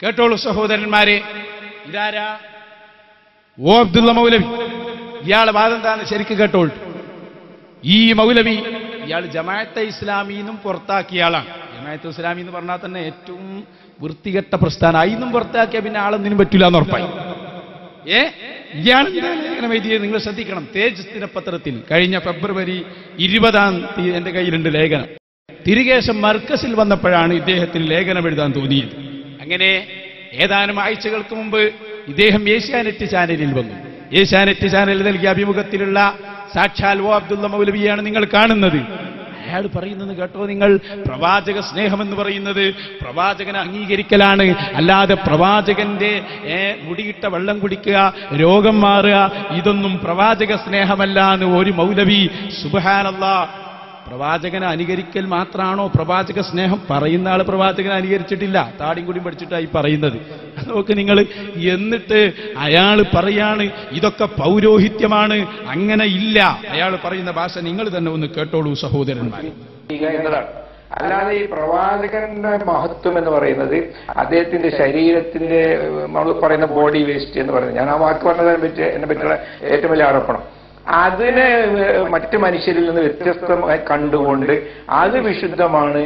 കേട്ടോളൂ സഹോദരന്മാരെ, ഇതാരാ? ഓ അബ്ദുള്ള മൗലവി. ഇയാളെ വാദം എന്താണെന്ന് ശരിക്കും കേട്ടോളൂ. ഈ മൗലവി ഇയാൾ ജമാഅത്തെ ഇസ്ലാമിന്നും പുറത്താക്കിയ ആളാണ്. ജമാഅത്തെ ഇസ്ലാമി എന്ന് പറഞ്ഞാൽ തന്നെ ഏറ്റവും വൃത്തികെട്ട പ്രസ്ഥാനം. അതിന്നും പുറത്താക്കിയ പിന്നെ ആളൊന്നിനും പറ്റില്ല എന്ന് ഉറപ്പായി. ഇയാൾ ലേഖനം എഴുതിയത് നിങ്ങൾ ശ്രദ്ധിക്കണം. തേജ് ദിനപത്രത്തിൽ കഴിഞ്ഞ ഫെബ്രുവരി 20 എന്റെ കയ്യിലുണ്ട് ലേഖനം. തിരികേശം മർക്കസിൽ വന്നപ്പോഴാണ് ഇദ്ദേഹത്തിന് ലേഖനം എഴുതാൻ തോന്നിയത്. അങ്ങനെ ഏതാനും ആഴ്ചകൾക്ക് മുമ്പ് ഇദ്ദേഹം ഏഷ്യാനെറ്റ് ചാനലിൽ വന്നു. ഏഷ്യാനെറ്റ് ചാനലിൽ നൽകിയ അഭിമുഖത്തിലുള്ള സാക്ഷാൽ ഓ അബ്ദുള്ള മൗലവിയാണ് നിങ്ങൾ കാണുന്നത്. അയാൾ പറയുന്നത് കേട്ടോ നിങ്ങൾ, പ്രവാചക സ്നേഹമെന്ന് പറയുന്നത് പ്രവാചകനെ അംഗീകരിക്കലാണ്, അല്ലാതെ പ്രവാചകന്റെ മുടിയിട്ട വെള്ളം കുടിക്കുക, രോഗം മാറുക, ഇതൊന്നും പ്രവാചക സ്നേഹമല്ല എന്ന് ഒരു മൗലവി. സുബ്ഹാനല്ലാഹ്, പ്രവാചകനെ അനുകരിക്കൽ മാത്രമാണോ പ്രവാചക സ്നേഹം? പറയുന്ന ആള് പ്രവാചകനെ അനുകരിച്ചിട്ടില്ല, താടിയും കൂടിയും പഠിച്ചിട്ടായി പറയുന്നത്. നോക്ക് നിങ്ങൾ. എന്നിട്ട് അയാൾ പറയാണ് ഇതൊക്കെ പൗരോഹിത്യമാണ്, അങ്ങനെ ഇല്ല. അയാൾ പറയുന്ന ഭാഷ നിങ്ങൾ തന്നെ ഒന്ന് കേട്ടോളൂ സഹോദരന്മാർ. എന്നതാണ്. അല്ലാതെ ഈ പ്രവാചകന്റെ മഹത്വം എന്ന് പറയുന്നത് അദ്ദേഹത്തിന്റെ ശരീരത്തിന്റെ നമ്മൾ പറയുന്ന ബോഡി വേസ്റ്റ് എന്ന് പറയുന്നത്, ഞാൻ ആ വാക്ക് പറഞ്ഞതിനെ എന്നെ പറ്റിയുള്ള ഏറ്റവും വലിയ ആരോപണം, അതിനെ മറ്റു മനുഷ്യരിൽ നിന്ന് വ്യത്യസ്തമായി കണ്ടുകൊണ്ട് അത് വിശുദ്ധമാണ്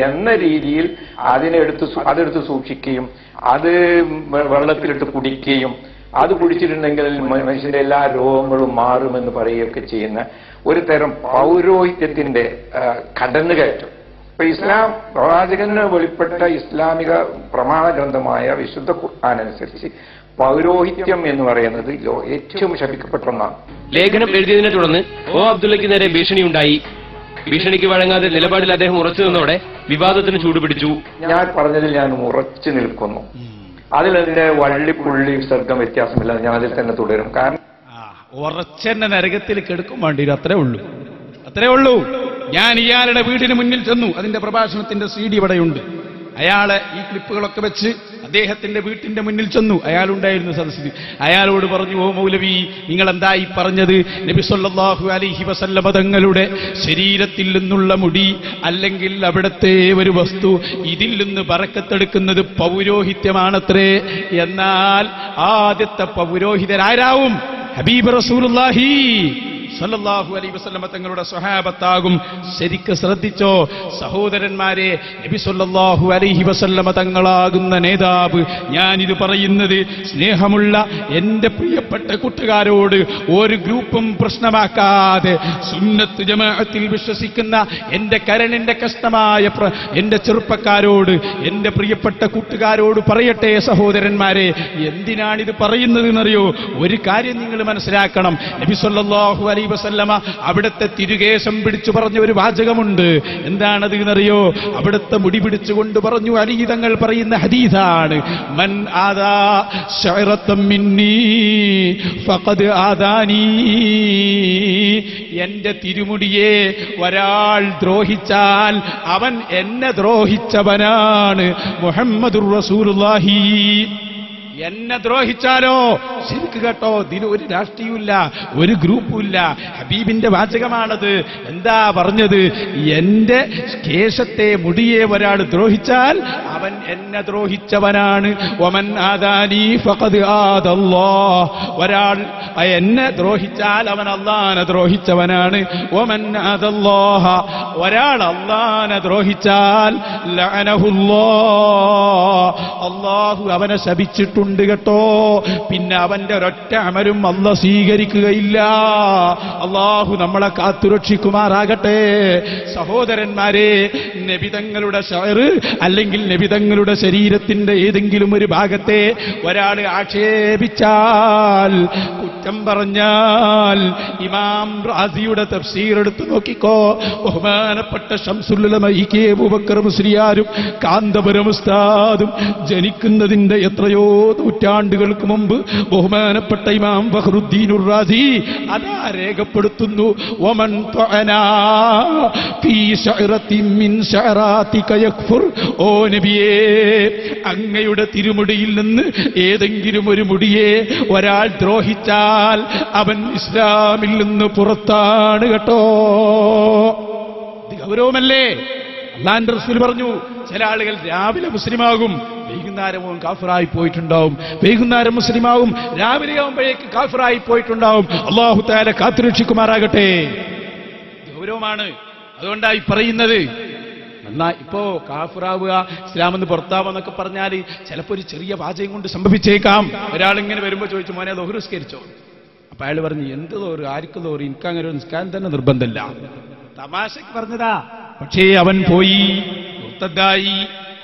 എന്ന രീതിയിൽ അതെടുത്ത് സൂക്ഷിക്കുകയും അത് വെള്ളത്തിലിട്ട് കുടിക്കുകയും അത് കുടിച്ചിട്ടുണ്ടെങ്കിൽ മനുഷ്യന്റെ എല്ലാ രോഗങ്ങളും മാറുമെന്ന് പറയുകയൊക്കെ ചെയ്യുന്ന ഒരു തരം പൗരോഹിത്യത്തിന്റെ കടന്നുകയറ്റം. ഇപ്പൊ ഇസ്ലാം പ്രവാചകന് വെളിപ്പെട്ട ഇസ്ലാമിക പ്രമാണ ഗ്രന്ഥമായ വിശുദ്ധ ഖുർആൻ അനുസരിച്ച് പൗരോഹിത്യം എന്ന് പറയുന്നത് ഏറ്റവും ശപിക്കപ്പെട്ട ഒന്നാണ്. ലേഖനം എഴുതിയതിനെ തുടർന്ന് ഓ അബ്ദുള്ളയ്ക്ക് നേരെ ഭീഷണിയുണ്ടായി. ഭീഷണിക്ക് വഴങ്ങാതെ നിലപാടിൽ അദ്ദേഹം ഉറച്ചു നിന്നതോടെ വിവാദത്തിന് ചൂടുപിടിച്ചു. ഞാൻ പറഞ്ഞതിൽ ഞാൻ ഉറച്ചു നിൽക്കുന്നു. അതിലെന്റെ വള്ളിപ്പുള്ളി വിസർഗം വ്യത്യാസമില്ല. ഞാൻ അതിൽ തന്നെ തുടരും. കാരണം ഉറച്ചെന്നെ നരകത്തിൽ കെടുക്കും വേണ്ടി വരും. അത്രേ ഉള്ളൂ. ഞാൻ ഇയാളുടെ വീടിന് മുന്നിൽ ചെന്നു. അതിന്റെ പ്രഭാഷണത്തിന്റെ CD ഇവിടെയുണ്ട്. അയാളെ ഈ ക്ലിപ്പുകളൊക്കെ വെച്ച് അദ്ദേഹത്തിന്റെ വീട്ടിന്റെ മുന്നിൽ ചെന്നു. അയാളുണ്ടായിരുന്നു സദസ്സിൽ. അയാളോട് പറഞ്ഞു, ഓ മൗലവി, നിങ്ങൾ എന്തായി പറഞ്ഞത്? നബി സല്ലല്ലാഹു അലൈഹി വസല്ലമ തങ്ങളുടെ ശരീരത്തിൽ നിന്നുള്ള മുടി അല്ലെങ്കിൽ അവിടത്തെ ഒരു വസ്തു, ഇതിൽ നിന്ന് ബറക്കത്തെടുക്കുന്നത് പൗരോഹിത്യമാണത്രേ. എന്നാൽ ആദ്യത്തെ പൗരോഹിതരാരാവും? ഹബീബ് റസൂലുള്ളാഹി സല്ലല്ലാഹു അലൈഹി വസല്ലമ തങ്ങളുടെ സ്വഹാബത്താകും. ശരിക്ക് ശ്രദ്ധിച്ചോ സഹോദരന്മാരെ, നബി സല്ലല്ലാഹു അലൈഹി വസല്ലമ തങ്ങളാകുന്ന നേതാവ്. ഞാനിത് പറയുന്നത് സ്നേഹമുള്ള എന്റെ പ്രിയപ്പെട്ട കൂട്ടുകാരോട് ഒരു ഗ്രൂപ്പും പ്രശ്നമാക്കാതെ സുന്നത്ത് ജമാഅത്തിൽ വിശ്വസിക്കുന്ന എന്റെ കരണിന്റെ കഷ്ടമായ എന്റെ ചെറുപ്പക്കാരോട്, എന്റെ പ്രിയപ്പെട്ട കൂട്ടുകാരോട് പറയട്ടെ സഹോദരന്മാരെ, എന്തിനാണിത് പറയുന്നത് എന്നറിയോ? ഒരു കാര്യം നിങ്ങൾ മനസ്സിലാക്കണം. നബി സല്ലല്ലാഹു അലൈഹി വസല്ലമ അവിടുത്തെ തിരുകേശം പിടിച്ചു പറഞ്ഞ ഒരു വാചകമുണ്ട്. എന്താണത് എന്നറിയോ? അവിടുത്തെ മുടി പിടിച്ചുകൊണ്ട് പറഞ്ഞു, അലി തങ്ങൾ പറയുന്ന ഹദീസാണ്, മൻ ആദാ ശഅറത്തൻ മിന്നീ ഫഖദ് ആദാനി. എന്റെ തിരുമുടിയെ ഒരാൾ ദ്രോഹിച്ചാൽ അവൻ എന്നെ ദ്രോഹിച്ചവനാണ്. മുഹമ്മദുർ റസൂലുള്ളാഹി. എന്നെ ദ്രോഹിച്ചാലോ, ശരിക്ക് കേട്ടോ, ഇതിന് ഒരു രാഷ്ട്രീയമില്ല, ഒരു ഗ്രൂപ്പുമില്ല, ഹബീബിന്റെ വാചകമാണത്. എന്താ പറഞ്ഞത്? എന്റെ കേശത്തെ മുടിയെ ഒരാൾ ദ്രോഹിച്ചാൽ അവൻ എന്നെ ദ്രോഹിച്ചവനാണ്. വമൻ ആദാനി ഫഖദ് ആദല്ലാഹ്. ഒരാൾ എന്നെ ദ്രോഹിച്ചാൽ അവൻ അല്ലാഹനെ ദ്രോഹിച്ചവനാണ്. വമൻ ആദല്ലാഹ. ഒരാൾ അല്ലാഹനെ ദ്രോഹിച്ചാൽ ലഅനഹുല്ലാഹ്. അല്ലാഹു അവനെ ശപിച്ചിട്ടുണ്ട് കേട്ടോ. പിന്നെ അവന്റെ ഒരൊറ്റ അമലും അല്ലാഹു സ്വീകരിക്കുകയില്ല. അല്ലാഹു നമ്മളെ കാത്തുരക്ഷിക്കുമാറാകട്ടെ. സഹോദരന്മാരെ, നബിതങ്ങളുടെ ശഅർ അല്ലെങ്കിൽ നബിതങ്ങളുടെ ശരീരത്തിന്റെ ഏതെങ്കിലും ഒരു ഭാഗത്തെ ഒരാൾ ആക്ഷേപിച്ചാൽ, കുറ്റം പറഞ്ഞാൽ, ഇമാം റാസിയുടെ തഫ്സീർ എടുത്ത് നോക്കിക്കോ. ബഹുമാനപ്പെട്ട ശംസുൽ ഉലമ ഇ.കെ. അബൂബക്കർ മുസ്ലിയാരും കാന്തപുരം ഉസ്താദും ജനിക്കുന്നതിന്റെ എത്രയോ നൂറ്റാണ്ടുകൾക്ക് മുമ്പ് ബഹുമാനപ്പെട്ട ഇമാം ഫഖ്റുദ്ദീനുർ റാസി അതാ രേഖപ്പെടുത്തുന്നു, വമൻ തഅനാ ഫീ ശഅറത്തിൻ മിൻ ശഅറാതിക യക്ഫുർ. ഓ നബിയേ, അങ്ങയുടെ തിരുമുടിയിൽ നിന്ന് ഏതെങ്കിലും ഒരു മുടിയെ ഒരാൾ ദ്രോഹിച്ചാൽ അവൻ ഇസ്ലാമിൽ നിന്ന് പുറത്താണ് കേട്ടോ. ഇത് ഗൗരവമല്ലേ? അല്ലാഹുവിന്റെ റസൂൽ പറഞ്ഞു, ചില ആളുകൾ രാവിലെ മുസ്ലിമാകും, വൈകുന്നേരവും കാഫിറായി പോയിട്ടുണ്ടാവും. വൈകുന്നേരം മുസ്ലിമാകും, രാവിലെ ആവുമ്പോഴേക്ക് കാഫിറായി പോയിട്ടുണ്ടാവും. അല്ലാഹു തആല കാത്തുരക്ഷിക്കുമാറാകട്ടെ. ഗൗരവമാണ്. അതുകൊണ്ടായി പറയുന്നത്. എന്നാ ഇപ്പോ കാഫിറാവുക, ഇസ്ലാമെന്ന് പുറത്താവുക എന്നൊക്കെ പറഞ്ഞാൽ ചിലപ്പോൾ ഒരു ചെറിയ വാചകം കൊണ്ട് സംഭവിച്ചേക്കാം. ഒരാളിങ്ങനെ വരുമ്പോൾ ചോദിച്ചു, മോനെ ദുഹർ നിസ്കരിച്ചോ? അപ്പൊ അയാൾ പറഞ്ഞു, എന്ത് ദുഹർ, ആർക്ക് ദുഹർ, എനിക്കങ്ങനെ ഒരു നിസ്കാരം തന്നെ നിർബന്ധമില്ല. തമാശക്ക് പറഞ്ഞതാ. പക്ഷേ അവൻ പോയി, മുർത്തദ്ദായി,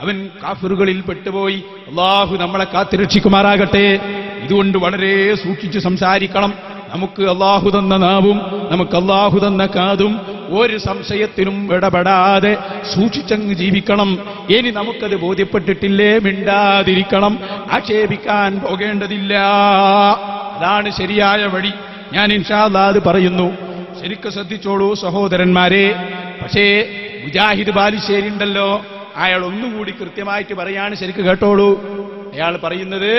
അവൻ കാഫിറുകളിൽ പെട്ടുപോയി. അല്ലാഹു നമ്മളെ കാത്തുരക്ഷിക്കുമാറാകട്ടെ. ഇതുകൊണ്ട് വളരെ സൂക്ഷിച്ച് സംസാരിക്കണം. നമുക്ക് അല്ലാഹു തന്ന നാവും നമുക്ക് അല്ലാഹു തന്ന കാതും ഒരു സംശയത്തിനും ഇടപെടാതെ സൂക്ഷിച്ചങ്ങ് ജീവിക്കണം. ഇനി നമുക്കത് ബോധ്യപ്പെട്ടിട്ടില്ലേ മിണ്ടാതിരിക്കണം, ആക്ഷേപിക്കാൻ പോകേണ്ടതില്ല. അതാണ് ശരിയായ വഴി. ഞാൻ ഇൻഷാ അല്ലാഹ് അത് പറയുന്നു. ശരിക്കും ശ്രദ്ധിച്ചോളൂ സഹോദരന്മാരെ. പക്ഷേ മുജാഹിദ് ബാലുശ്ശേരി ഉണ്ടല്ലോ, അയാൾ ഒന്നുകൂടി കൃത്യമായിട്ട് പറയാണ്. ശരിക്കും കേട്ടോളൂ. അയാൾ പറയുന്നത്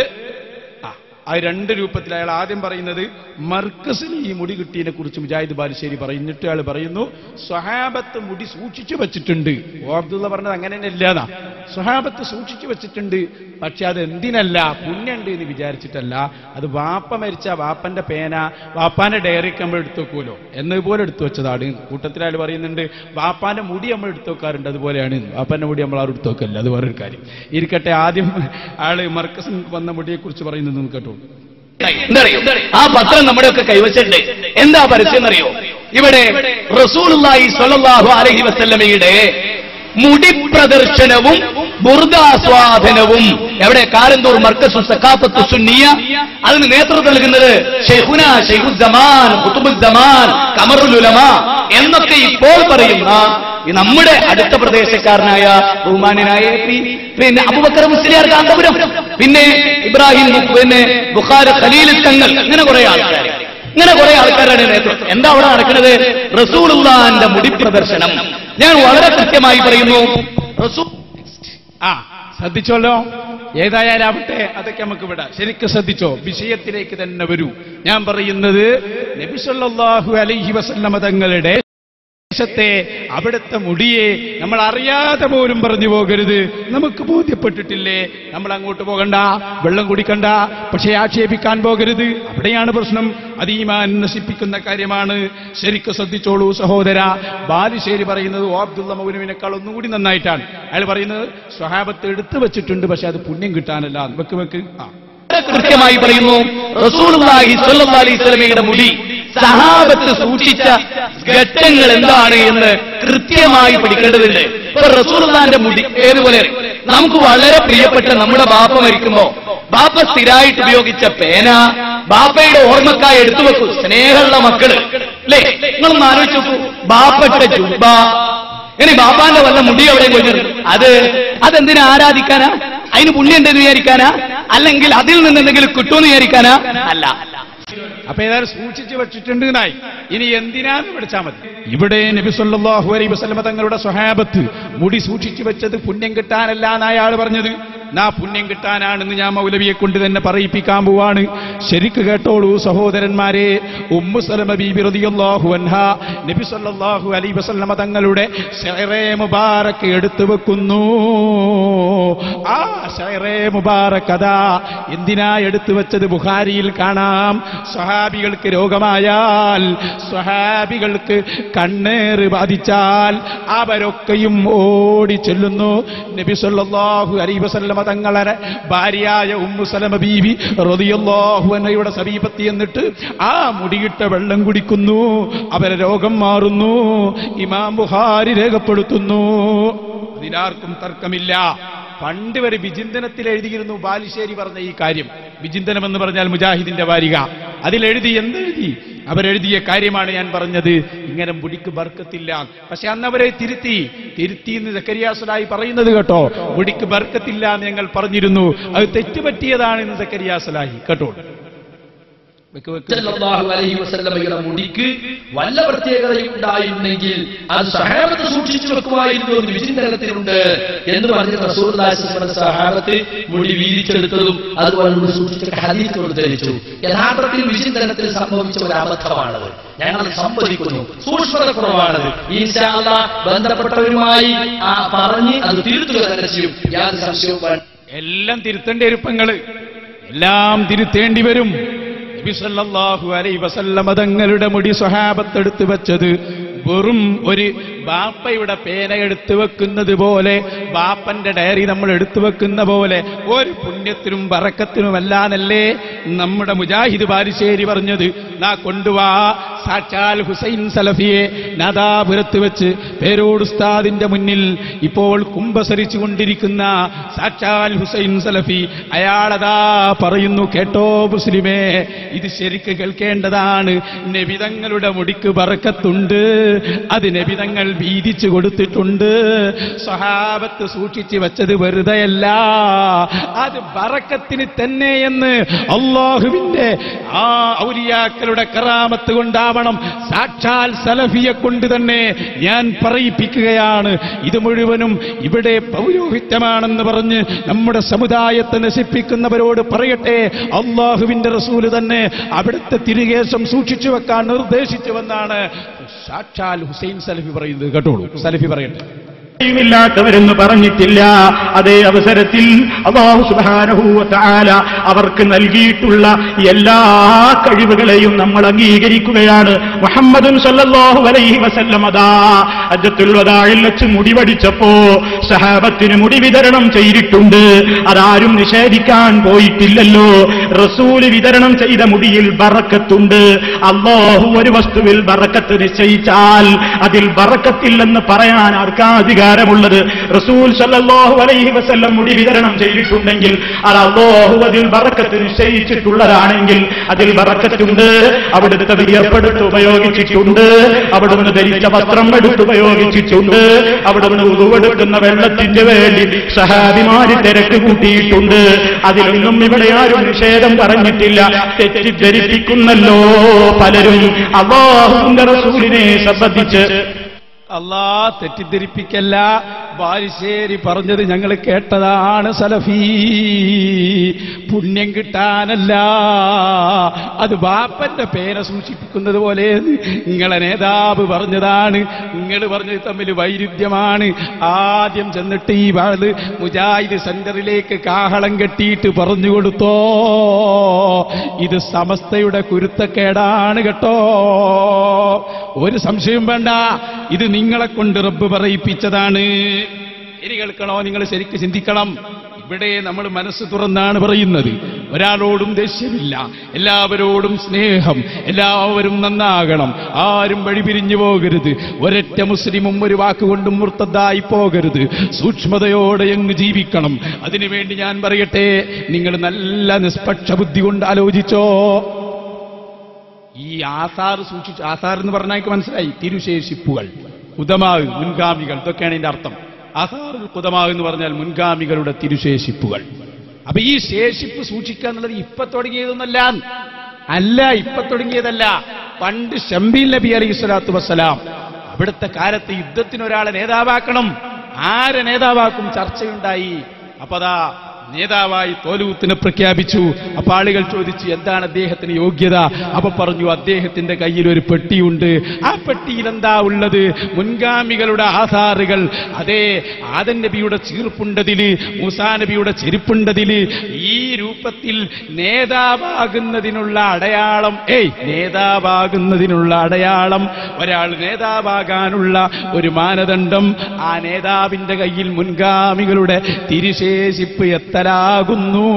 അത് രണ്ട് രൂപത്തിൽ. അയാൾ ആദ്യം പറയുന്നത് മർക്കസിന് ഈ മുടി കിട്ടിയതിനെ കുറിച്ച് മുജാഹിദ് ബാലുശ്ശേരി പറയുന്നിട്ട് അയാൾ പറയുന്നു, സ്വഹാബത്ത് മുടി സൂക്ഷിച്ചു വെച്ചിട്ടുണ്ട്. അബ്ദുള്ള പറഞ്ഞത് അങ്ങനെ തന്നെ ഇല്ലാതാ. സ്വഹാബത്ത് സൂക്ഷിച്ചു വെച്ചിട്ടുണ്ട്, പക്ഷെ അത് എന്തിനല്ല, പുണ്യുണ്ട് എന്ന് വിചാരിച്ചിട്ടല്ല. അത് വാപ്പ മരിച്ച വാപ്പന്റെ പേന, വാപ്പാന്റെ ഡയറിക്ക് നമ്മൾ എടുത്തു വെക്കുമല്ലോ, എന്നതുപോലെ എടുത്തു വെച്ചതാണ്. കൂട്ടത്തിൽ അയാൾ പറയുന്നുണ്ട്, വാപ്പാന്റെ മുടി നമ്മൾ എടുത്തു വെക്കാറുണ്ട്, അതുപോലെയാണ്. വാപ്പാന്റെ മുടി നമ്മൾ ആരും എടുത്തു വെക്കല്ല, അത് വേറൊരു കാര്യം. ഇരിക്കട്ടെ, ആദ്യം ആള് മർക്കസിന് വന്ന മുടിയെ കുറിച്ച് പറയുന്നത് കേട്ടോ. എന്തറിയോ, ആ പത്രം നമ്മുടെയൊക്കെ കൈവച്ചിട്ടുണ്ട്. എന്താ പരസ്യം എന്നറിയോ? ഇവിടെ റസൂലുള്ളാഹി സ്വല്ലല്ലാഹു അലൈഹി വസല്ലമയുടെ മുടി പ്രദർശനവും ബുർദാസ്വാദനവും എവിടെ? കാരന്തൂർ മർക്കസു സഖാഫത്തു സുന്നിയ. അതിന് നേതൃത്വം നൽകുന്നത് ശൈഖുന ശൈഖുസ്സമാൻ ഖുതുബുസ്സമാൻ ഖമറുൽ ഉലമ എന്നൊക്കെ ഇപ്പോൾ പറയുന്ന നമ്മുടെ അടുത്ത പ്രദേശക്കാരനായ ബഹുമാന്യനായ പിന്നെ അബൂബക്കർ മുസ്ലിയാർ കാന്തപുരം, പിന്നെ ഇബ്രാഹിം, പിന്നെ ബുഖാരി ഖലീൽ തങ്ങൾ, ഇങ്ങനെ കുറെ ആൾക്കാരാണ് നേതൃത്വം. എന്താ അവിടെ നടക്കുന്നത്? റസൂലുള്ളാഹിന്റെ മുടി പ്രദർശനം. ഞാൻ വളരെ കൃത്യമായി പറയുന്നു. ശ്രദ്ധിച്ചോല്ലോ. ഏതായാലാവട്ടെ, അതൊക്കെ നമുക്ക് വിടാം. ശരിക്കും ശ്രദ്ധിച്ചോ, വിഷയത്തിലേക്ക് തന്നെ വരൂ. ഞാൻ പറയുന്നത് നബി സല്ലല്ലാഹു അലൈഹി വസല്ലമ തങ്ങളുടെ ത്തെ അവിടുത്തെ മുടിയെ നമ്മൾ അറിയാതെ പോലും പറഞ്ഞു പോകരുത്. നമുക്ക് ബോധ്യപ്പെട്ടിട്ടില്ലേ, നമ്മൾ അങ്ങോട്ട് പോകണ്ട, വെള്ളം കുടിക്കണ്ട, പക്ഷേ ആക്ഷേപിക്കാൻ പോകരുത്. അവിടെയാണ് പ്രശ്നം. അത് ഈമാൻ നശിപ്പിക്കുന്ന കാര്യമാണ്. ശരിക്കും ശ്രദ്ധിച്ചോളൂ സഹോദര. ബാലുശ്ശേരി പറയുന്നത് അബ്ദുള്ള മൗലവിനേക്കാൾ ഒന്നുകൂടി നന്നായിട്ടാണ്. അയാൾ പറയുന്നത് സ്വഹാബത്ത് എടുത്തു വെച്ചിട്ടുണ്ട്, പക്ഷെ അത് പുണ്യം കിട്ടാനല്ല. വെക്ക് കൃത്യമായി പറയുന്നു. റസൂലുള്ളാഹി സ്വല്ലല്ലാഹു അലൈഹി വസല്ലമയുടെ മുടി സഹാബത്ത് സൂക്ഷിച്ച ഘട്ടങ്ങൾ എന്താണ് എന്ന് കൃത്യമായി പഠിക്കേണ്ടതുണ്ട്. ഇപ്പൊ റസൂലുള്ളാഹിന്റെ മുടി ഏതുപോലെ നമുക്ക് വളരെ പ്രിയപ്പെട്ട നമ്മുടെ ബാപ്പ മരിക്കുമ്പോ ബാപ്പ സ്ഥിരമായിട്ട് ഉപയോഗിച്ച പേന, ബാപ്പയുടെ ഓർമ്മക്കായി എടുത്തു വെക്കൂ. സ്നേഹമുള്ള മക്കള് അല്ലേ, നിങ്ങളൊന്ന് ആലോചിച്ച് നോക്കൂ. ബാപ്പട്ട ജുബ്ബ, ഇനി ബാപ്പാന്റെ വല്ല മുടി എവിടെ കൊണ്ടിരുന്നു? അതെന്തിനാ ആരാധിക്കാനാ? അതിന് പുണ്യം ഉണ്ടെന്ന് വിചാരിക്കാനാ? അല്ലെങ്കിൽ അതിൽ നിന്ന് എന്തെങ്കിലും കിട്ടുമെന്ന് വിചാരിക്കാനാ? അല്ല. അപ്പൊ ഏതായാലും സൂക്ഷിച്ചു വെച്ചിട്ടുണ്ട് എന്നായി. ഇനി എന്തിനാന്ന് പഠിച്ചാൽ മതി. ഇവിടെ നബി സല്ലല്ലാഹു അലൈഹി വസല്ലമ തങ്ങളുടെ സ്വഹാബത്ത് മുടി സൂക്ഷിച്ചു വെച്ചത് പുണ്യം കിട്ടാനല്ല എന്നാണ് അയാൾ പറഞ്ഞത്. പുണ്യം കിട്ടാനാണെന്ന് ഞാൻ മൗലവിയെ കൊണ്ട് തന്നെ പറയിപ്പിക്കാൻ പോവാണ്. ശരിക്ക് കേട്ടോളൂ സഹോദരന്മാരെ. ഉമ്മു സലമ ബീബി റളിയല്ലാഹു അൻഹാ നബി സല്ലല്ലാഹു അലൈഹി വസല്ലമ തങ്ങളുടെ ശഅറേ മുബാറക് എടുത്തു വെക്കുന്നു. ആ ശഅറേ മുബാറക് അതാ എന്തിനാ എടുത്തു വെച്ചത്? ബുഖാരിയിൽ കാണാം. സ്വഹാബികൾക്ക് രോഗമായാൽ, സ്വഹാബികൾക്ക് കണ്ണേറ് ബാധിച്ചാൽ അവരൊക്കെയും ഓടി ചെല്ലുന്നു നബി സല്ലല്ലാഹു അലൈഹി വസല്ലമ തങ്ങളുടെ ഭാര്യയായ ഉമ്മു സലമ ബീബി റളിയല്ലാഹു അൻഹയുടെ സമീപത്ത് എന്നിട്ട് ആ മുടിയിട്ട വെള്ളം കുടിക്കുന്നു. അവരെ രോഗം മാറുന്നു. ഇമാം ബുഖാരി രേഖപ്പെടുത്തുന്നു. അതിലാർക്കും തർക്കമില്ല. പണ്ട് വരെ വിചിന്തനത്തിൽ എഴുതിയിരുന്നു ബാലുശ്ശേരി പറഞ്ഞ ഈ കാര്യം. വിചിന്തനം എന്ന് പറഞ്ഞാൽ മുജാഹിദിന്റെ വാരിക. അതിലെഴുതി എന്തെഴുതി? അവരെഴുതിയ കാര്യമാണ് ഞാൻ പറഞ്ഞത്. ഇങ്ങനെ മുടിക്ക് ബർക്കത്തില്ല. പക്ഷെ അന്ന് അവരെ തിരുത്തി എന്ന് സക്കരിയ സലാഹി പറയുന്നത് കേട്ടോ. മുടിക്ക് ബർക്കത്തില്ല എന്ന് ഞങ്ങൾ പറഞ്ഞിരുന്നു. അത് തെറ്റുപറ്റിയതാണ് എന്ന് സക്കരിയ സലാഹി കേട്ടോ. സല്ലല്ലാഹു അലൈഹി വസല്ലമയുടെ മുടിക്ക് വല്ല പ്രത്യേകതയും ഉണ്ടായിരുന്നെങ്കിൽ അത് സഹാബത്ത് സൂക്ഷിച്ചു വെക്കുമായിരുന്നു എന്ന് വിചിന്തനത്തിലുണ്ട് എന്ന് പറഞ്ഞ റസൂലുള്ളാഹി സ്വല്ലല്ലാഹു അലൈഹി വസല്ലം സഹാബത്ത് മുടി വീതിച്ചെടുത്തതും അതുപോലെ സൂക്ഷിച്ച ഹദീസ് കൊണ്ട് ധരിച്ചു. യഥാർത്ഥത്തിൽ വിചിന്തനത്തിൽ സംഭവിച്ച ഒരു അബദ്ധമാണത്. ഞങ്ങൾ സമ്മതിക്കുന്നു, സൂക്ഷ്മത കുറവാണത്. ഇൻഷാ അല്ലാഹ് ബന്ധപ്പെട്ടവരുമായി പറഞ്ഞ് അത് തിരുത്തുക തന്നെ ചെയ്യും. യാതൊരു സംശയവും എല്ലാം തിരുത്തേണ്ടി വരും, എല്ലാം തിരുത്തേണ്ടി വരും. നബി സല്ലല്ലാഹു അലൈഹി വസല്ലം തങ്ങളുടെ മുടി സ്വഹാബത്ത് എടുത്തു വെച്ചത് വെറും ഒരു ബാപ്പയുടെ പേന എടുത്തു വെക്കുന്നത് പോലെ, ബാപ്പന്റെ ഡയറി നമ്മൾ എടുത്തു വെക്കുന്ന പോലെ ഒരു പുണ്യത്തിനും ബറക്കത്തിനുമല്ലാന്നല്ലേ നമ്മുടെ മുജാഹിദ് ബാലുശ്ശേരി പറഞ്ഞത്. നാ കൊണ്ടുവാ സാക്ഷാൽ ഹുസൈൻ സലഫിയെ നാദാപുരത്ത് വെച്ച് പേരോട് ഉസ്താദിന്റെ മുന്നിൽ ഇപ്പോൾ കുമ്പസരിച്ചു കൊണ്ടിരിക്കുന്ന സാക്ഷാൽ ഹുസൈൻ സലഫി അയാളതാ പറയുന്നു, കേട്ടോ മുസ്ലിമേ, ഇത് ശരിക്ക് കേൾക്കേണ്ടതാണ്. നബിതങ്ങളുടെ മുടിക്ക് ബറക്കത്തുണ്ട്, അത് നബിതങ്ങൾ വീതിച്ചു കൊടുത്തിട്ടുണ്ട്. സ്വഹാബത്ത് സൂക്ഷിച്ചു വെച്ചത് വെറുതെയല്ല, അത് ബറക്കത്തിന് തന്നെ എന്ന് അല്ലാഹുവിന്റെ ആ ഔലിയാക്കളുടെ കറാമത്ത് കൊണ്ടാവണം, സാക്ഷാൽ സലഫിയെ കൊണ്ട് തന്നെ ഞാൻ പറയിപ്പിക്കുകയാണ്. ഇത് മുഴുവനും ഇവിടെ പൗരോഹിത്യമാണെന്ന് പറഞ്ഞ് നമ്മുടെ സമുദായത്തെ നശിപ്പിക്കുന്നവരോട് പറയട്ടെ, അല്ലാഹുവിന്റെ റസൂല് തന്നെ അവിടുത്തെ തിരുകേശം സൂക്ഷിച്ചു വെക്കാൻ നിർദ്ദേശിച്ചുവെന്നാണ് സാക്ഷാൽ ഹുസൈൻ സലഫി പറയുന്നത്. കേട്ടോളൂ, സലഫി പറയട്ടെ. ില്ലാത്തവരെന്ന് പറഞ്ഞിട്ടില്ല. അതേ അവസരത്തിൽ അല്ലാഹു സുബ്ഹാനഹു വ തആല അവർക്ക് നൽകിയിട്ടുള്ള എല്ലാ കഴിവുകളെയും നമ്മൾ അംഗീകരിക്കുകയാണ്. മുഹമ്മദും സല്ലല്ലാഹു അലൈഹി വസല്ലം അതാ ഹജ്ജത്തുൽ വദാഇൽ വെച്ച് മുടി വടിച്ചപ്പോ സഹാബത്തിന് മുടി വിതരണം ചെയ്തിട്ടുണ്ട്. അതാരും നിഷേധിക്കാൻ പോയിട്ടില്ലല്ലോ. റസൂല് വിതരണം ചെയ്ത മുടിയിൽ ബറക്കത്തുണ്ട്. അല്ലാഹു ഒരു വസ്തുവിൽ ബറക്കത്ത് നിശ്ചയിച്ചാൽ അതിൽ ബറക്കത്തില്ലെന്ന് പറയാൻ ആർക്കാ അധികാരമുള്ളത്? റസൂൽ സല്ലല്ലാഹു അലൈഹി വസല്ലം മുടി വിതരണം ചെയ്തിട്ടുണ്ടെങ്കിൽ അത് അല്ലാഹു അതിൽ ബറക്കത്ത് നിശ്ചയിച്ചിട്ടുള്ളതാണെങ്കിൽ അതിൽ ബറക്കത്തുണ്ട്. അവിടുത്തെ വിയർപ്പെടുത്ത് ഉപയോഗിച്ചിട്ടുണ്ട്, അവിടുന്ന് ധരിച്ച വസ്ത്രം എടുത്തുപയോഗിച്ചിട്ടുണ്ട്, അവിടുന്ന് ഉതുവെടുക്കുന്ന വെള്ളത്തിന് വേണ്ടി സഹാബിമാര് തിരക്ക് കൂട്ടിയിട്ടുണ്ട്. അതിലൊന്നും ഇവിടെ ആരും നിഷേധം പറഞ്ഞിട്ടില്ല. തെറ്റിദ്ധരിപ്പിക്കുന്നല്ലോ പലരും അല്ലാഹുവിന്റെ റസൂലിനെ സംബന്ധിച്ച്. അല്ലാ തെറ്റിദ്ധരിപ്പിക്കല്ല, ബാലുശ്ശേരി പറഞ്ഞത് ഞങ്ങൾ കേട്ടതാണ്. സലഫി പുണ്യം കിട്ടാനല്ല, അത് ബാപ്പന്റെ പേന സൂക്ഷിപ്പിക്കുന്നത് പോലെ നിങ്ങളെ നേതാവ് പറഞ്ഞതാണ്. നിങ്ങൾ പറഞ്ഞത് തമ്മിൽ വൈരുദ്ധ്യമാണ്. ആദ്യം ചെന്നിട്ട് ഈ വാള് മുജാഹിദ് സെന്ററിലേക്ക് കാഹളം കെട്ടിയിട്ട് പറഞ്ഞു കൊടുത്തോ, ഇത് സമസ്തയുടെ കുരുത്തക്കേടാണ് കേട്ടോ, ഒരു സംശയം വേണ്ട. ഇത് നിങ്ങളെ കൊണ്ട് റബ്ബ് പറയിപ്പിച്ചതാണ്. ഇനി കേൾക്കണോ? നിങ്ങൾ ശരിക്ക് ചിന്തിക്കണം. ഇവിടെ നമ്മൾ മനസ്സ് തുറന്നാണ് പറയുന്നത്. ഒരാളോടും ദേഷ്യമില്ല, എല്ലാവരോടും സ്നേഹം, എല്ലാവരും നന്നാകണം, ആരും വഴിപിരിഞ്ഞു പോകരുത്, ഒരൊറ്റ മുസ്ലിമും ഒരു വാക്കുകൊണ്ടും മുർത്തദ്ദായി പോകരുത്, സൂക്ഷ്മതയോടെ അങ്ങ് ജീവിക്കണം. അതിനുവേണ്ടി ഞാൻ പറയട്ടെ, നിങ്ങൾ നല്ല നിഷ്പക്ഷ ബുദ്ധി കൊണ്ട് ആലോചിച്ചോ. ഈ ആസാർ സൂക്ഷിച്ചു, ആസാർ എന്ന് പറഞ്ഞാൽ എനിക്ക് മനസ്സിലായി, തിരുശേഷിപ്പുകൾ, ഉദമാവ്, മുൻഗാമികൾ, ഇതൊക്കെയാണ് ഇതിന്റെ അർത്ഥം. ആസാറുൽ ഖുദമാ എന്ന് പറഞ്ഞാൽ മുൻഗാമികളുടെ തിരുശേഷിപ്പുകൾ. അപ്പൊ ഈ ശേഷിപ്പ് സൂക്ഷിക്കുക എന്നുള്ളത് ഇപ്പൊ തുടങ്ങിയതൊന്നല്ല, ഇപ്പൊ തുടങ്ങിയതല്ല. പണ്ട് ശംബീൽ നബി അലൈഹി സ്വലാത്തു വസ്സലാം അവിടുത്തെ കാലത്ത് യുദ്ധത്തിന് ഒരാളെ നേതാവാക്കണം, ആരെ നേതാവാക്കും ചർച്ചയുണ്ടായി. അപ്പൊ അതാ നേതാവായി തോലൂത്തിനെ പ്രഖ്യാപിച്ചു. അപ്പൊ ആളുകൾ ചോദിച്ചു, എന്താണ് അദ്ദേഹത്തിന് യോഗ്യത? അപ്പൊ പറഞ്ഞു, അദ്ദേഹത്തിന്റെ കയ്യിൽ ഒരു പെട്ടിയുണ്ട്, ആ പെട്ടിയിൽ എന്താ ഉള്ളത്? മുൻഗാമികളുടെ ആധാറുകൾ. അതേ, ആദം നബിയുടെ ചീർപ്പുണ്ടതില്, മൂസാ നബിയുടെ ചെരുപ്പുണ്ടതില്. ഈ രൂപത്തിൽ നേതാവാകുന്നതിനുള്ള അടയാളം, നേതാവാകുന്നതിനുള്ള അടയാളം, ഒരാൾ നേതാവാകാനുള്ള ഒരു മാനദണ്ഡം, ആ നേതാവിന്റെ കയ്യിൽ മുൻഗാമികളുടെ തിരുശേഷിപ്പ് എത്തലാകുന്നു.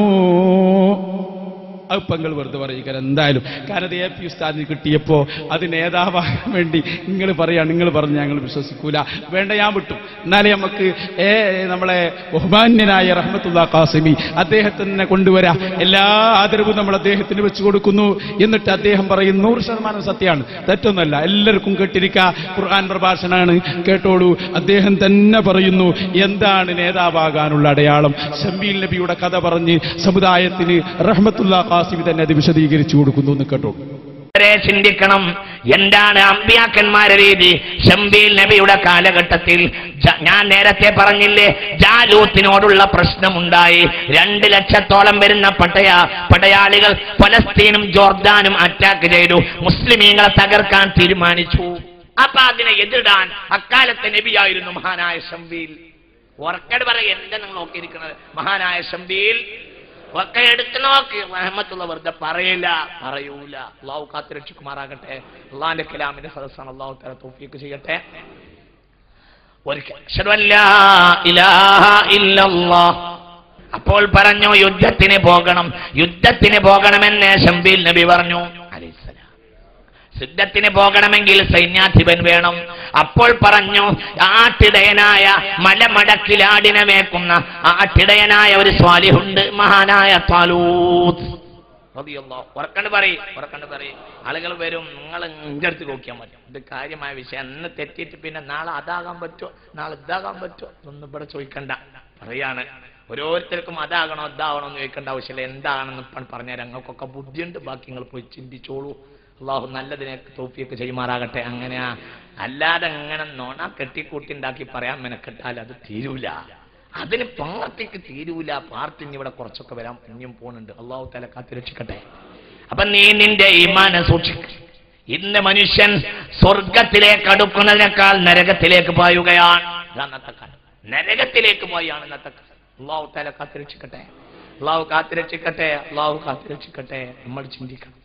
അത് പങ്കൾ വെറുതെ പറയുക എന്തായാലും. കാരണം എ പി ഉസ്താദിന് കിട്ടിയപ്പോ അത് നേതാവാകാൻ വേണ്ടി നിങ്ങൾ പറഞ്ഞ് ഞങ്ങൾ വിശ്വസിക്കൂല, വേണ്ട ഞാൻ വിട്ടു. എന്നാലേ നമുക്ക് നമ്മളെ ബഹുമാന്യനായ റഹ്മത്തുള്ള ഖാസിമി അദ്ദേഹത്തിനെ കൊണ്ടുവരാ, എല്ലാ ആദരവും നമ്മൾ അദ്ദേഹത്തിന് വെച്ചു കൊടുക്കുന്നു. എന്നിട്ട് അദ്ദേഹം പറയും 100% സത്യമാണ്, തെറ്റൊന്നുമല്ല, എല്ലാവർക്കും കേട്ടിരിക്കുക, ഖുർആൻ പ്രഭാഷണമാണ്, കേട്ടോളൂ. അദ്ദേഹം തന്നെ പറയുന്നു എന്താണ് നേതാവാകാനുള്ള അടയാളം. ശംബീൽ നബിയുടെ കഥ പറഞ്ഞ് സമുദായത്തിന് റഹ്മത്തുള്ള ഖാസിമി തന്നെ അത് വിശദീകരിച്ചു കൊടുക്കുന്നു എന്ന് കേട്ടോ. ചിന്തിക്കണം, എന്താണ് അമ്പിയാക്കന്മാരുടെ രീതി. ശംബീൽ നബിയുടെ കാലഘട്ടത്തിൽ ഞാൻ നേരത്തെ പറഞ്ഞില്ലേ, ജാലൂത്തിനോടുള്ള പ്രശ്നമുണ്ടായി. 2 ലക്ഷത്തോളം വരുന്ന പടയാളികൾ പലസ്തീനും ജോർദാനും അറ്റാക്ക് ചെയ്തു. മുസ്ലിമീങ്ങളെ തകർക്കാൻ തീരുമാനിച്ചു. അപ്പൊ അതിനെ എതിരിടാൻ അക്കാലത്തെ നബിയായിരുന്നു മഹാനായ ശംബീൽ. ഉറക്കട് പറയും, എന്താ നിങ്ങൾ നോക്കിയിരിക്കുന്നത്? മഹാനായ ശംബീൽ ഒക്കെ എടുത്തു നോക്കി. റഹ്മത്തുള്ള വെറുതെ പറയൂല. അള്ളാഹു കാത്തുരക്ഷിക്കുമാറാകട്ടെ. അള്ളാഹിന്റെ കലാമിന്റെ സദസ്സാണ്. അള്ളാഹു തആല തൗഫീഖ് ചെയ്യട്ടെ. അപ്പോൾ പറഞ്ഞു, യുദ്ധത്തിന് പോകണമെന്ന് ശംബീൽ നബി പറഞ്ഞു അലൈഹിസ്സലാം. യുദ്ധത്തിന് പോകണമെങ്കിൽ സൈന്യാധിപൻ വേണം. അപ്പോൾ പറഞ്ഞു, ആട്ടിടയനായ മലമടക്കിലാടിനെ മേക്കുന്ന ആട്ടിടയനായ ഒരു സ്വാലിഹുണ്ട്, മഹാനായ താലൂത്ത് റളിയല്ലാഹു. ഉറക്കണ്ട് പറയും. ആളുകൾ വരും, നിങ്ങൾ ഇന്റെ അടുത്ത് നോക്കിയാൽ മതി. ഇത് കാര്യമായ വിഷയം. അന്ന് തെറ്റിയിട്ട് പിന്നെ നാളെ അതാകാൻ പറ്റുമോ, നാളെ ഇതാകാൻ പറ്റുമോ ഒന്നും ഇവിടെ ചോദിക്കണ്ട. പറയാണ്, ഓരോരുത്തർക്കും അതാകണോ ഇതാകണോ എന്ന് ചോദിക്കേണ്ട ആവശ്യമില്ല. എന്താണെന്ന് ഇപ്പം പറഞ്ഞാൽ ഞങ്ങൾക്കൊക്കെ ബുദ്ധിയുണ്ട്. ബാക്കി നിങ്ങൾ പോയി ചിന്തിച്ചോളൂ. അള്ളാഹു നല്ലതിനെ തൗഫീഖ് ചെയ്യുമാറാകട്ടെ. അങ്ങനെ അല്ലാതെ അങ്ങനെ നോണ കെട്ടിക്കൂട്ടിണ്ടാക്കി പറയാൻ മെനക്കെട്ടാൽ അത് തീരൂല. അതിന് പാർട്ടിക്ക് തീരൂല. പാർട്ടി ഇവിടെ കുറച്ചൊക്കെ വരാൻ ഇനിയും പോകുന്നുണ്ട്. അള്ളാഹു തആല കാത്തുരക്ഷിക്കട്ടെ. അപ്പൊ നീ നിന്റെ ഈമാനെ സൂക്ഷിക്കുക. ഇന്ന് മനുഷ്യൻ സ്വർഗത്തിലേക്ക് അടുക്കുന്നതിനേക്കാൾ നരകത്തിലേക്ക് പായുകയാണ്. നരകത്തിലേക്ക് പോയാണ് ഇന്നത്തെ. അള്ളാഹു തആല കാത്തുരക്ഷിക്കട്ടെ. നമ്മൾ ചിന്തിക്കണം.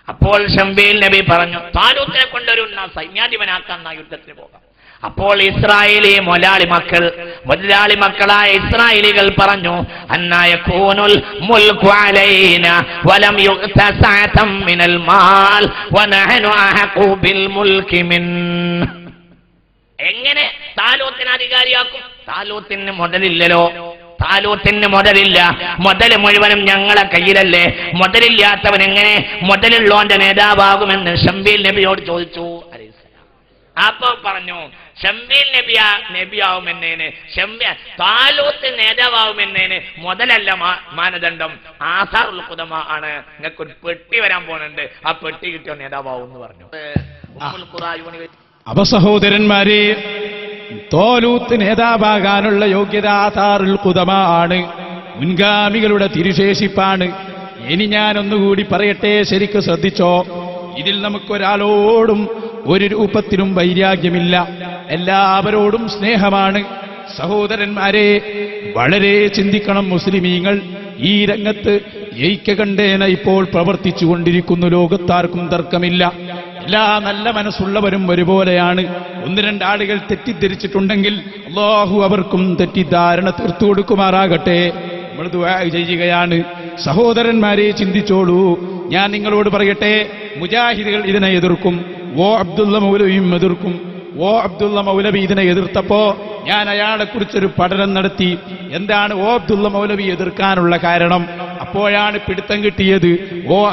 അപ്പോൾ ശംബീൽ നബി പറഞ്ഞു, താലൂത്തിനെ കൊണ്ടൊരു സൈന്യാധിപനാക്കാൻ യുദ്ധത്തിന് പോകാം. അപ്പോൾ ഇസ്രായേലി മുതലാളി മക്കളായ ഇസ്രായേലികൾ പറഞ്ഞു, അന്നയകൂനുൽ മുൽകു അലൈന വലം യുഅത സഅതം മിനൽ മാൽ വനഹനു അഹഖു ബിൽ മുൽകി മിൻ. എങ്ങനെ താലൂത്തിനെ അധികാരിയാക്കും? താലൂത്തിന് മുതലില്ലല്ലോ. മുതല് മുഴുവനും ഞങ്ങളെ കയ്യിലല്ലേ. മുതലില്ലാത്തവൻ എങ്ങനെ മുതലുള്ളോന്റെ നേതാവാകുമെന്ന് ശംബീൽ നബിയോട് ചോദിച്ചു അലൈഹിസ്സലാം. അപ്പൊ പറഞ്ഞു, ശംബീൽ നബിയാവുമെന്നേന്, താലൂത്ത് നേതാവാകുമെന്നേന് മുതലല്ല മാനദണ്ഡം, ആസാറുൽ ഖുദമ ആണ്. നിങ്ങൾക്കൊരു പെട്ടി വരാൻ പോകുന്നുണ്ട്, ആ പെട്ടി കിട്ടിയ നേതാവാകും എന്ന് പറഞ്ഞു. അപ്പൊ സഹോദരന്മാരെ, തോലൂത്ത് നേതാവാകാനുള്ള യോഗ്യത ആസാറുൽ ഖുദമ ആണ്, മുൻഗാമികളുടെ തിരുശേഷിപ്പാണ്. ഇനി ഞാൻ ഒന്നുകൂടി പറയട്ടെ, ശരിക്ക് ശ്രദ്ധിച്ചോ. ഇതിൽ നമുക്കൊരാളോടും ഒരു രൂപത്തിലും വൈരാഗ്യമില്ല, എല്ലാവരോടും സ്നേഹമാണ്. സഹോദരന്മാരെ, വളരെ ചിന്തിക്കണം മുസ്ലിമീങ്ങൾ. ഈ രംഗത്ത് ജയിക്കകണ്ടേന ഇപ്പോൾ പ്രവർത്തിച്ചു കൊണ്ടിരിക്കുന്നു. ലോകത്താർക്കും തർക്കമില്ല. എല്ലാ നല്ല മനസ്സുള്ളവരും ഒരുപോലെയാണ്. 1-2 ആളുകൾ തെറ്റിദ്ധരിച്ചിട്ടുണ്ടെങ്കിൽ അല്ലാഹു അവർക്കും തെറ്റിദ്ധാരണ തീർത്തു കൊടുക്കുമാറാകട്ടെ. നമ്മൾ ദുആ ചെയ്യുകയാണ്. സഹോദരന്മാരെ, ചിന്തിച്ചോളൂ. ഞാൻ നിങ്ങളോട് പറയട്ടെ, മുജാഹിദുകൾ ഇതിനെ എതിർക്കും, അബ്ദുള്ള മൗലവിയും എതിർക്കും. അബ്ദുള്ള മൗലവി ഇതിനെ എതിർത്തപ്പോ ഞാൻ അയാളെ കുറിച്ചൊരു പഠനം നടത്തി. എന്താണ് അബ്ദുള്ള മൗലവി എതിർക്കാനുള്ള കാരണം? അപ്പോഴാണ് പിടുത്തം കിട്ടിയത്.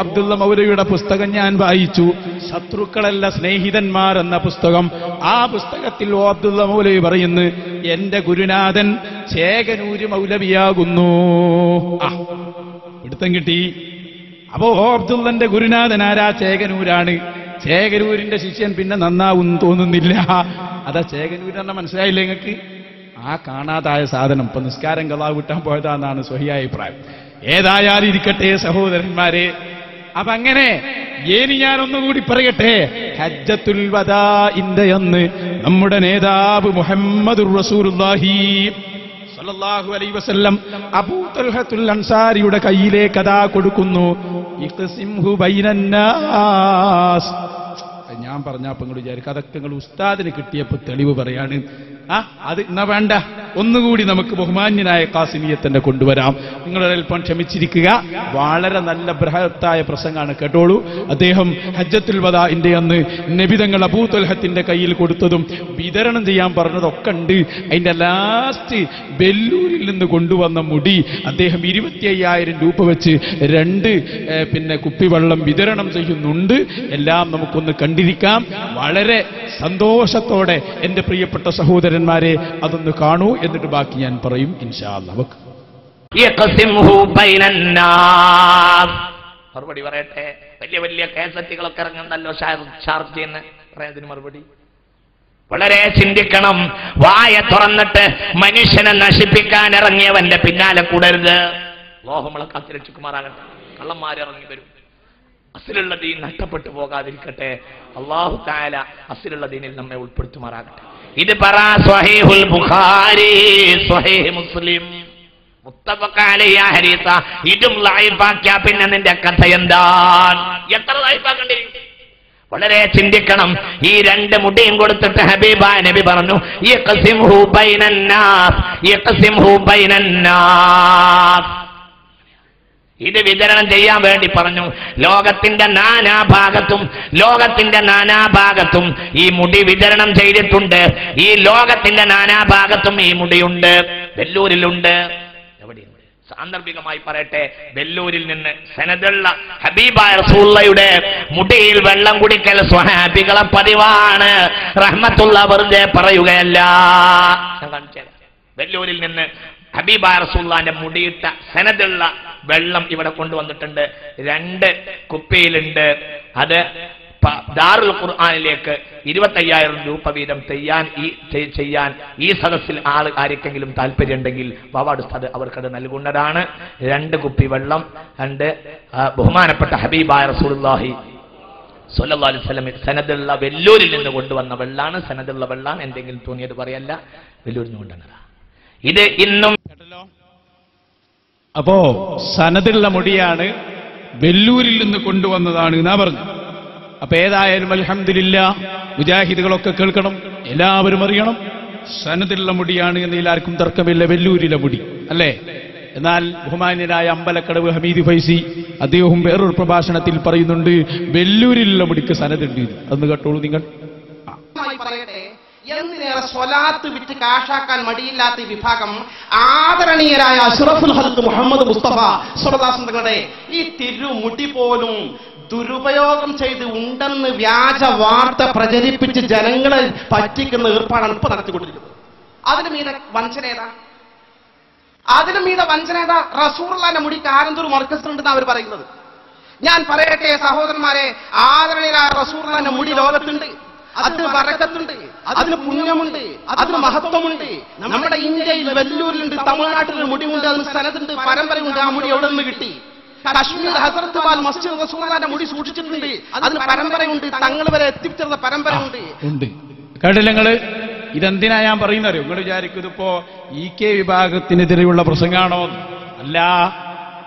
അബ്ദുള്ള മൗലവിയുടെ പുസ്തകം ഞാൻ വായിച്ചു, ശത്രുക്കളല്ല സ്നേഹിതന്മാർ എന്ന പുസ്തകം. ആ പുസ്തകത്തിൽ അബ്ദുള്ള മൗലവി പറയുന്നു, എന്റെ ഗുരുനാഥൻ ചേകനൂര് മൗലവിയാകുന്നു. പിടുത്തം കിട്ടി. അപ്പോ അബ്ദുള്ളന്റെ ഗുരുനാഥൻ ആരാ? ചേകനൂരാണ്. ചേകനൂരിന്റെ ശിഷ്യൻ പിന്നെ നന്നാവും തോന്നുന്നില്ല. അതാ ചേകനൂരെന്ന മനസ്സിലായില്ലേ നിങ്ങൾക്ക്? ആ കാണാതായ സാധനം ഇപ്പൊ നിസ്കാരം കളാ വിട്ടാൻ പോയതാന്നാണ് സ്വഹിയായ അഭിപ്രായം. ഏതായാലും ഇരിക്കട്ടെ സഹോദരന്മാരെ. അപ്പൊ അങ്ങനെ ഇനി ഞാൻ ഒന്നുകൂടി പറയട്ടെ, ഹജ്ജത്തുൽ വദാഇന്റെ അന്ന് നമ്മുടെ നേതാവ് മുഹമ്മദുർ റസൂലുള്ളാഹി സല്ലല്ലാഹു അലൈഹി വസല്ലം അബൂ തൽഹത്തുൽ അൻസാരിയുടെ കയ്യിലേക്ക് അതാ കൊടുക്കുന്നു. ഇഖ്സിംഹു ബൈനന്നാസ്. ഞാൻ പറഞ്ഞപ്പോ നിങ്ങൾ വിചാരിക്കും അതൊക്കെ നിങ്ങൾ ഉസ്താദിന് കിട്ടിയപ്പോ തെളിവ് പറയാണ്. അത് എന്നാ വേണ്ട, ഒന്നുകൂടി നമുക്ക് ബഹുമാന്യനായ ഖാസിമിയത്തിന്റെ കൊണ്ടുവരാം. നിങ്ങളൊരൽപ്പം ക്ഷമിച്ചിരിക്കുക. വളരെ നല്ല ബൃഹത്തായ പ്രസംഗമാണ്, കേട്ടോളൂ. അദ്ദേഹം ഹജ്ജത്തുൽ വദാഇന്റെ അന്ന് നബിതങ്ങൾ അബൂ തൽഹത്തിന്റെ കയ്യിൽ കൊടുത്തതും വിതരണം ചെയ്യാൻ പറഞ്ഞതൊക്കെ ഉണ്ട്. അതിന്റെ ലാസ്റ്റ് ബെല്ലൂരിൽ നിന്ന് കൊണ്ടുവന്ന മുടി അദ്ദേഹം 25,000 രൂപ വെച്ച് 2 കുപ്പിവെള്ളം വിതരണം ചെയ്യുന്നുണ്ട്. എല്ലാം നമുക്കൊന്ന് കണ്ടിരിക്കാം. വളരെ സന്തോഷത്തോടെ എന്റെ പ്രിയപ്പെട്ട സഹോദരന്മാരെ അതൊന്ന് കാണൂ. എന്നിട്ട് ബാക്കി ഞാൻ പറയും ഇൻഷാ അല്ലാഹ്. മറുപടി പറയട്ടെ. വലിയ വലിയ കാസറ്റുകളൊക്കെ ഇറങ്ങുന്നല്ലോ ഷാർജ് ചെയ്യുന്ന പറയാതിന് മറുപടി. വളരെ ചിന്തിക്കണം. വായ തുറന്നിട്ട് മനുഷ്യനെ നശിപ്പിക്കാൻ ഇറങ്ങിയവന്റെ പിന്നാലെ കൂടരുത്. ലോഹങ്ങളെ കാത്തിരക്ഷിക്കുമാറാകട്ടെ. കള്ളന്മാരിറങ്ങി വരും. അസിലുള്ള ദീൻ നഷ്ടപ്പെട്ടു പോകാതിരിക്കട്ടെ. അല്ലാഹു തആല അസിലുള്ള ദീനിൽ നമ്മെ ഉൾപ്പെടുത്തുമാറാകട്ടെ. ഇത് പറ സ്വഹീഹുൽ ബുഖാരി, സ്വഹീഹ് മുസ്ലിം, മുത്തഫഖ അലൈഹി ഹദീസ. ഇതും ലൈഫാക്കിയ പിന്നെ നിന്റെ കഥ എന്താണ്? എത്ര ലൈഫാക്കണ്ടേ? വളരെ ചിന്തിക്കണം. ഈ രണ്ട് മുടിയും കൊടുത്തിട്ട് ഹബീബായ നബി പറഞ്ഞു, യഖ്സിംഹു ബൈനന്നാസ്, യഖ്സിംഹു ബൈനന്നാസ്. ഇത് വിതരണം ചെയ്യാൻ വേണ്ടി പറഞ്ഞു. ലോകത്തിന്റെ നാനാഭാഗത്തും ഈ മുടി വിതരണം ചെയ്തിട്ടുണ്ട്. ഈ ലോകത്തിന്റെ നാനാഭാഗത്തും ഈ മുടിയുണ്ട്. വെല്ലൂരിലുണ്ട്. എവിടെയുണ്ട്? സാന്ദർഭികമായി പറയട്ടെ, വെല്ലൂരിൽ നിന്ന് സനദുള്ള ഹബീബായ റസൂലുള്ളാഹിയുടെ മുടിയിൽ വെള്ളം കുടിക്കൽ സ്വഹാബികളെ പതിവാണ്. റഹ്മത്തുള്ള വെറുതെ പറയുകയല്ല. വെല്ലൂരിൽ നിന്ന് ഹബീബായ റസൂലുള്ളാഹിന്റെ മുടിയിട്ട സനദുള്ള വെള്ളം ഇവിടെ കൊണ്ടുവന്നിട്ടുണ്ട്. 2 കുപ്പിയിലുണ്ട്. അത് ദാറുൽ ഖുർആനിലേക്ക് 25,000 രൂപ വീതം ചെയ്യാൻ ഈ സദസ്സിൽ ആർക്കെങ്കിലും താല്പര്യമുണ്ടെങ്കിൽ വാവാട് ഉസ്താദ് അവർക്കത് നൽകുന്നതാണ്. 2 കുപ്പി വെള്ളം, 2 ബഹുമാനപ്പെട്ട ഹബീബായ റസൂലുള്ളാഹി സ്വല്ലല്ലാഹു അലൈഹി വസല്ലം സനദുള്ള വെല്ലൂരിൽ നിന്ന് കൊണ്ടുവന്ന വെള്ളാണ്. സനദുള്ള വെള്ളാണ്. എന്തെങ്കിലും തോന്നിയത് പറയല്ല, വെല്ലൂരിൽ നിന്ന് കൊണ്ടുവന്നതാ. ഇത് ഇന്നും അപ്പോ സനദുള്ള മുടിയാണ്, വെല്ലൂരിൽ നിന്ന് കൊണ്ടുവന്നതാണ് എന്നാ പറഞ്ഞു. അപ്പൊ ഏതായാലും അൽഹംദുലില്ലാഹ്, മുജാഹിദുകളൊക്കെ കേൾക്കണം, എല്ലാവരും അറിയണം, സനദുള്ള മുടിയാണ് എന്നതിൽ ആർക്കും തർക്കമില്ല. വെല്ലൂരിലെ മുടി അല്ലേ? എന്നാൽ ബഹുമാന്യനായ അമ്പലക്കടവ് ഹമീദ് ഫൈസി അദ്ദേഹം വേറൊരു പ്രഭാഷണത്തിൽ പറയുന്നുണ്ട്, വെല്ലൂരിലുള്ള മുടിക്ക് സനദുണ്ട്. അതൊന്ന് കേട്ടോളൂ നിങ്ങൾ. എന്തിനേറെ സ്വലാത്ത് വിറ്റ് കാശാക്കാൻ മടിയില്ലാത്ത ഈ വിഭാഗം ആദരണീയരായ അഷ്റഫുൽ ഖൽഖ് മുഹമ്മദ് മുസ്തഫ സ്വല്ലല്ലാഹു അലൈഹി വസല്ലമയുടെ ഈ തിരുമുടി പോലും ദുരുപയോഗം ചെയ്ത് ഉണ്ടെന്ന് വ്യാജ വാർത്ത പ്രചരിപ്പിച്ച് ജനങ്ങളെ പറ്റിക്കുന്ന ഏർപ്പാടാണ് ഇപ്പൊ നടത്തിക്കൊണ്ടിരിക്കുന്നത്. അതിന് മീതെ വഞ്ചന ഏതാ? റസൂലുള്ളാഹിന്റെ മുടിക്ക് ആരെന്തൊരു മർക്കസുണ്ടെന്ന് അവർ പറയുന്നത്. ഞാൻ പറയട്ടെ സഹോദരന്മാരെ, ആദരണീയരായ റസൂലുള്ളാഹിന്റെ മുടി ലോകത്തുണ്ട്. അതിന് ബറക്കത്തുണ്ട്, അതിന് പുണ്യമുണ്ട്, അതിന് മഹത്വമുണ്ട്. നമ്മുടെ ഇന്ത്യയിൽ വെല്ലൂരിലുണ്ട്, തമിഴ്നാട്ടിൽ മുടിയുണ്ട്, അതിന് സനദുണ്ട്, പരമ്പരയുണ്ട്. ആ മുടി എവിടെ നിന്ന് കിട്ടി? കശ്മീർ ഹസ്രത്ത് ബാൽ മസ്ജിദ് റസൂലുള്ളാഹിന്റെ മുടി സൂക്ഷിച്ചിട്ടുണ്ട്, അതിന് പരമ്പരയുണ്ട്. തങ്ങൾ വരെ എത്തിച്ചേർന്ന പരമ്പരയുണ്ട്. കേട്ടില്ലങ്ങള്? ഇതെന്തിനാ ഞാൻ പറയുന്നറിയോ? നിങ്ങൾ വിചാരിക്കും ഇതിപ്പോ EK വിഭാഗത്തിനെതിരെയുള്ള പ്രസംഗാണോ? അല്ല,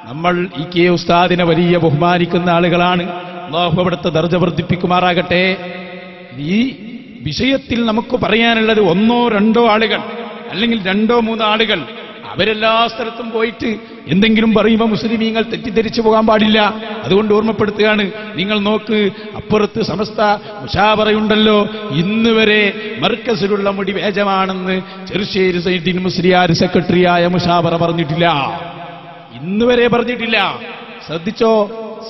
നമ്മൾ EK ഉസ്താദിനെ വലിയ ബഹുമാനിക്കുന്ന ആളുകളാണ്. അല്ലാഹു അവിടുത്തെ ദർജ വർദ്ധിപ്പിക്കുമാറാകട്ടെ. ഈ വിഷയത്തിൽ നമുക്ക് പറയാനുള്ളത് 1-2 ആളുകൾ, അല്ലെങ്കിൽ 2-3 ആളുകൾ, അവരെല്ലാ സ്ഥലത്തും പോയിട്ട് എന്തെങ്കിലും പറയുമ്പോൾ മുസ്ലിമീങ്ങൾ തെറ്റിദ്ധരിച്ചു പോകാൻ പാടില്ല. അതുകൊണ്ട് ഓർമ്മപ്പെടുത്തുകയാണ്. നിങ്ങൾ നോക്ക്, അപ്പുറത്ത് സമസ്ത മുശാവറയുണ്ടല്ലോ, ഇന്ന് വരെ മർക്കസിലുള്ള മുടി വേജമാണെന്ന് ചെറുശ്ശേരി സയ്യിദ് മുസ്ലിയാർ സെക്രട്ടറിയായ മുശാവറ പറഞ്ഞിട്ടില്ല. ഇന്ന് വരെ പറഞ്ഞിട്ടില്ല. ശ്രദ്ധിച്ചോ?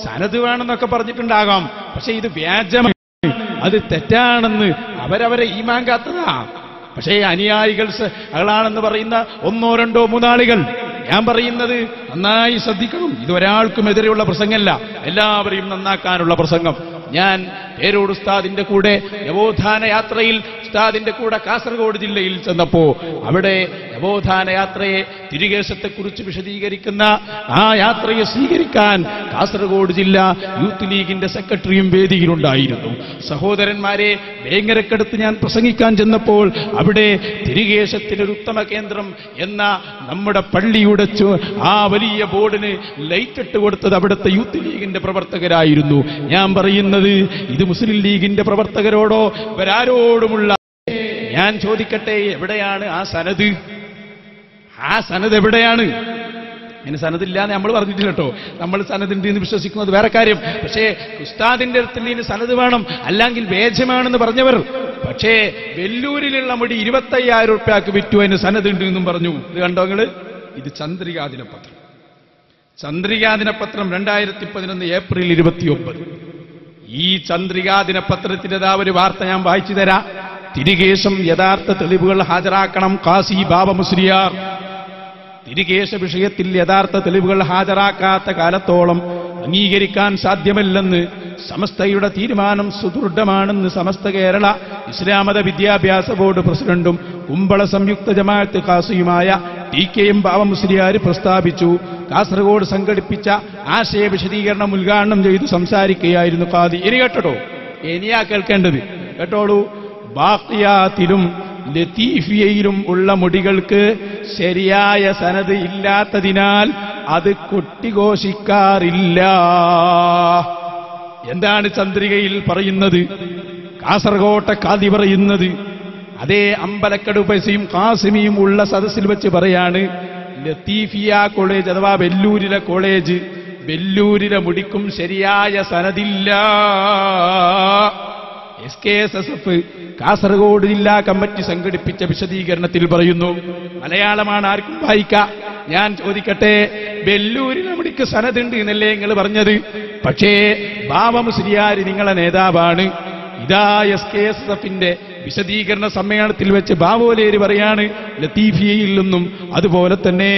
സനദ് വേണമെന്നൊക്കെ പറഞ്ഞിട്ടുണ്ടാകാം, പക്ഷെ ഇത് വ്യാജമാണ്, അത് തെറ്റാണെന്ന് അവരവരെ ഈമാൻ കാത്തതാ. പക്ഷേ അനുയായികളാണെന്ന് പറയുന്ന 1-2-3 ആളുകൾ, ഞാൻ പറയുന്നത് നന്നായി ശ്രദ്ധിക്കണം. ഇതൊരാൾക്കും എതിരെയുള്ള പ്രസംഗമല്ല, എല്ലാവരെയും നന്നാക്കാനുള്ള പ്രസംഗം. ഞാൻ പേരോട് ഉസ്താദിന്റെ കൂടെ നവോത്ഥാന യാത്രയിൽ ഉസ്താദിന്റെ കൂടെ കാസർഗോഡ് ജില്ലയിൽ ചെന്നപ്പോ അവിടെ നവോത്ഥാന യാത്രയെ തിരികേശത്തെക്കുറിച്ച് വിശദീകരിക്കുന്ന ആ യാത്രയെ സ്വീകരിക്കാൻ കാസർഗോഡ് ജില്ല യൂത്ത് ലീഗിന്റെ സെക്രട്ടറിയും വേദിയിലുണ്ടായിരുന്നു. സഹോദരന്മാരെ, വേങ്ങരക്കടുത്ത് ഞാൻ പ്രസംഗിക്കാൻ ചെന്നപ്പോൾ അവിടെ തിരികേശത്തിനൊരു ഉത്തമ കേന്ദ്രം എന്ന നമ്മുടെ പള്ളിയുടെ ആ വലിയ ബോർഡിന് ലൈറ്റ് ഇട്ട് കൊടുത്തത് അവിടുത്തെ യൂത്ത് ലീഗിന്റെ പ്രവർത്തകരായിരുന്നു. ഞാൻ പറയുന്നത് ഇത് മുസ്ലിം ലീഗിന്റെ പ്രവർത്തകരോടോ ഇവരാരോടുമുള്ള, ഞാൻ ചോദിക്കട്ടെ, എവിടെയാണ് ആ സനദ്? ആ സനദ് എവിടെയാണ്? അതിന് സനദില്ലാന്ന് നമ്മൾ പറഞ്ഞിട്ടില്ല കേട്ടോ. നമ്മൾ സനദിന്റെ എന്ന് വിശ്വസിക്കുന്നത് വേറെ കാര്യം. പക്ഷേ ഉസ്താദിന്റെ അടുത്തിൽ ഇതിന് സനദ് വേണം, അല്ലെങ്കിൽ വേജമാണെന്ന് പറഞ്ഞവർ. പക്ഷേ വെല്ലൂരിലുള്ള മുടി 25,000 രൂപയ്ക്ക് വിറ്റു, അതിന് സനദ് ഉണ്ട് എന്നും പറഞ്ഞു. ഇത് കണ്ടോ നിങ്ങള്? ഇത് ചന്ദ്രികാ ദിനപത്രം. ചന്ദ്രികാ ദിനപത്രം 2011 ഏപ്രിൽ 29. ഈ ചന്ദ്രികാ ദിനപത്രത്തിൻ്റെതാ ഒരു വാർത്ത ഞാൻ വായിച്ചു തരാം. തിരികേശം യഥാർത്ഥ തെളിവുകൾ ഹാജരാക്കണം, ഖാസി ബാബ മുസ്ലിയാർ. തിരികേശ വിഷയത്തിൽ യഥാർത്ഥ തെളിവുകൾ ഹാജരാക്കാത്ത കാലത്തോളം അംഗീകരിക്കാൻ സാധ്യമല്ലെന്ന് സമസ്തയുടെ തീരുമാനം സുദൃഢമാണെന്ന് സമസ്ത കേരള ഇസ്ലാമത വിദ്യാഭ്യാസ ബോർഡ് പ്രസിഡന്റും കുമ്പള സംയുക്ത ജമാഅത്ത് ഖാസിയുമായ ടി.കെ.എം. ബാവ മുസ്ലിയാർ പ്രസ്താവിച്ചു. കാസർഗോഡ് സംഘടിപ്പിച്ച ആശയ വിശദീകരണം ഉദ്ഘാടനം ചെയ്തു സംസാരിക്കുകയായിരുന്നു ഖാദി. ഇനി കേട്ടോ, ഇനിയാ കേൾക്കേണ്ടത്, കേട്ടോളൂ. ബാഖിയാത്തിലും ലത്തീഫിയയിലും ഉള്ള മുടികൾക്ക് ശരിയായ സനദ് ഇല്ലാത്തതിനാൽ അത് കൊട്ടിഘോഷിക്കാറില്ല. എന്താണ് ചന്ദ്രികയിൽ പറയുന്നത്? കാസർകോട്ടെ ഖാദി പറയുന്നത്. അതേ അമ്പലക്കട് പൈസയും കാസിമിയും ഉള്ള സദസ്സിൽ വെച്ച് പറയാണ്, ലത്തീഫിയ കോളേജ് അഥവാ വെല്ലൂരിലെ കോളേജ്, വെല്ലൂരിലെ മുടിക്കും ശരിയായ സനദില്ല. SKSSF കാസർഗോഡ് ജില്ലാ കമ്മിറ്റി സംഘടിപ്പിച്ച വിശദീകരണത്തിൽ പറയുന്നു. മലയാളമാണ്, ആർക്കും വായിക്കാം. ഞാൻ ചോദിക്കട്ടെ, വെല്ലൂരിലെ മുടിക്ക് സനദുണ്ട് എന്നല്ലേ നിങ്ങൾ പറഞ്ഞത്? പക്ഷേ ബാവ മുസ്ലിയാർ നിങ്ങളെ നേതാവാണ്. ഇതാ SKSSFന്റെ വിശദീകരണ സമ്മേളനത്തിൽ വെച്ച് ബാവോലേര് പറയാണ്, ലത്തീഫിയയിൽ നിന്നും അതുപോലെ തന്നെ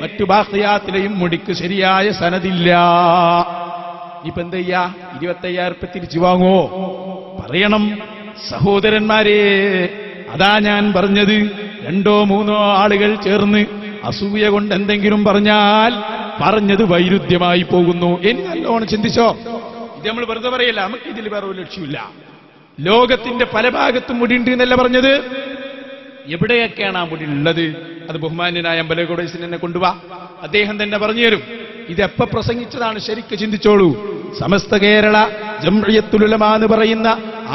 മറ്റു ബാഖിയാത്തിലെയും മുടിക്ക് ശരിയായ സനദില്ല. ഇപ്പൊ എന്ത് ചെയ്യാ? 25,000 തിരിച്ചു വാങ്ങോ? പറയണം. സഹോദരന്മാരെ, അതാ ഞാൻ പറഞ്ഞത്, 2-3 ആളുകൾ ചേർന്ന് അസൂയ കൊണ്ട് എന്തെങ്കിലും പറഞ്ഞാൽ പറഞ്ഞത് വൈരുദ്ധ്യമായി പോകുന്നു. ഇനി നല്ലോണം ചിന്തിച്ചോ. ഇത് നമ്മൾ വെറുതെ പറയല്ല, നമുക്ക് ഇതിൽ വേറെ ഒരു ലക്ഷ്യമില്ല. ലോകത്തിന്റെ പല ഭാഗത്തും മുടിയുണ്ട് എന്നല്ല പറഞ്ഞത്. എവിടെയൊക്കെയാണ് ആ മുടി ഉള്ളത്? അത് ബഹുമാന്യനായ അമ്പലക്കോടേശനെ കൊണ്ടുപോവാ, അദ്ദേഹം തന്നെ പറഞ്ഞുതരും. ഇതെപ്പ പ്രസംഗിച്ചതാണ്? ശരിക്ക് ചിന്തിച്ചോളൂ. സമസ്ത കേരള ജംഇയ്യത്തുൽ ഉലമാ എന്ന് പറയുന്ന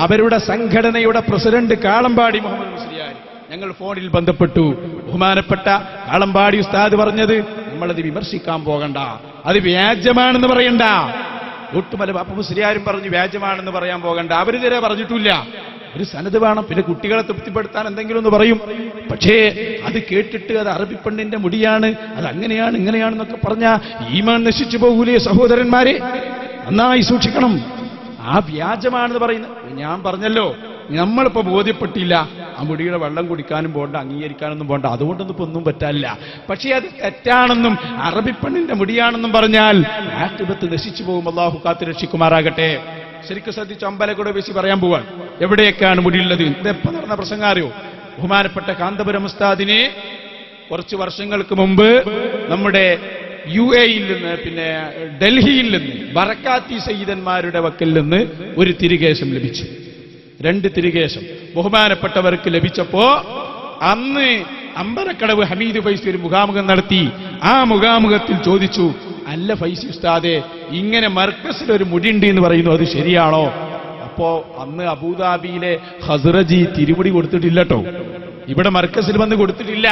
അവരുടെ സംഘടനയുടെ പ്രസിഡന്റ് കാളമ്പാടി മുഹമ്മദ് മുസ്ലിയാർ ഞങ്ങൾ ഫോണിൽ ബന്ധപ്പെട്ടു. ബഹുമാനപ്പെട്ട കാളമ്പാടി ഉസ്താദ് പറഞ്ഞത്, നമ്മളത് വിമർശിക്കാൻ പോകണ്ട, അത് വ്യാജമാണെന്ന് പറയണ്ട. ഒട്ടുമല ബാപ്പ മുസ്ലിയാരും പറഞ്ഞു വ്യാജമാണെന്ന് പറയാൻ പോകണ്ട. അവരിതുവരെ പറഞ്ഞിട്ടില്ല. ഒരു സനദ് വേണം, പിന്നെ കുട്ടികളെ തൃപ്തിപ്പെടുത്താൻ എന്തെങ്കിലും ഒന്ന് പറയും. പക്ഷേ അത് കേട്ടിട്ട് അത് അറബി പെണ്ണിന്റെ മുടിയാണ്, അത് അങ്ങനെയാണ് ഇങ്ങനെയാണെന്നൊക്കെ പറഞ്ഞാൽ ഈമാൻ നശിച്ചു പോകൂലേ സഹോദരന്മാരെ? നന്നായി സൂക്ഷിക്കണം. ആ വ്യാജമാണെന്ന് പറയുന്നത് ഞാൻ പറഞ്ഞല്ലോ, നമ്മളിപ്പോ ബോധ്യപ്പെട്ടില്ല. ആ മുടിയുടെ വെള്ളം കുടിക്കാനും പോണ്ട, അംഗീകരിക്കാനൊന്നും പോണ്ട, അതുകൊണ്ടൊന്നും ഇപ്പൊ ഒന്നും പറ്റാനില്ല. പക്ഷേ അത് തെറ്റാണെന്നും അറബി പെണ്ണിന്റെ മുടിയാണെന്നും പറഞ്ഞാൽ ആഖിബത്ത് നശിച്ചു പോകും. അല്ലാഹു കാത്ത് രക്ഷിക്കുമാറാകട്ടെ. ശരിക്കും ശ്രദ്ധിച്ചു. അമ്പലക്കൂടെ വെച്ച് പറയാൻ പോവാൻ എവിടെയൊക്കെയാണ് മുടിയുള്ളത്. ഇതെപ്പോ നടന്ന പ്രസംഗാറിയോ? ബഹുമാനപ്പെട്ട കാന്തപുരം ഉസ്താദിനെ കുറച്ച് വർഷങ്ങൾക്ക് മുമ്പ് നമ്മുടെ UAE-യിൽ നിന്ന്, പിന്നെ ഡൽഹിയിൽ നിന്ന്, ബറക്കാത്തി സയ്യിദന്മാരുടെ വക്കിൽ നിന്ന് ഒരു തിരികേശം ലഭിച്ചു. 2 തിരികേശം ബഹുമാനപ്പെട്ടവർക്ക് ലഭിച്ചപ്പോ അന്ന് അമ്പലക്കടവ് ഹമീദ് ഫൈസി ഒരു മുഖാമുഖം നടത്തി. ആ മുഖാമുഖത്തിൽ ചോദിച്ചു, അല്ല ഫൈസി ഉസ്താദെ, ഇങ്ങനെ മർക്കസിൽ ഒരു മുടിയുണ്ട് എന്ന് പറയുന്നു, അത് ശരിയാണോ? അപ്പോ അന്ന് അബൂദാബിയിലെ ഹസ്റജി തിരുമുടി കൊടുത്തിട്ടില്ല കേട്ടോ, ഇവിടെ മർക്കസിൽ വന്ന് കൊടുത്തിട്ടില്ല.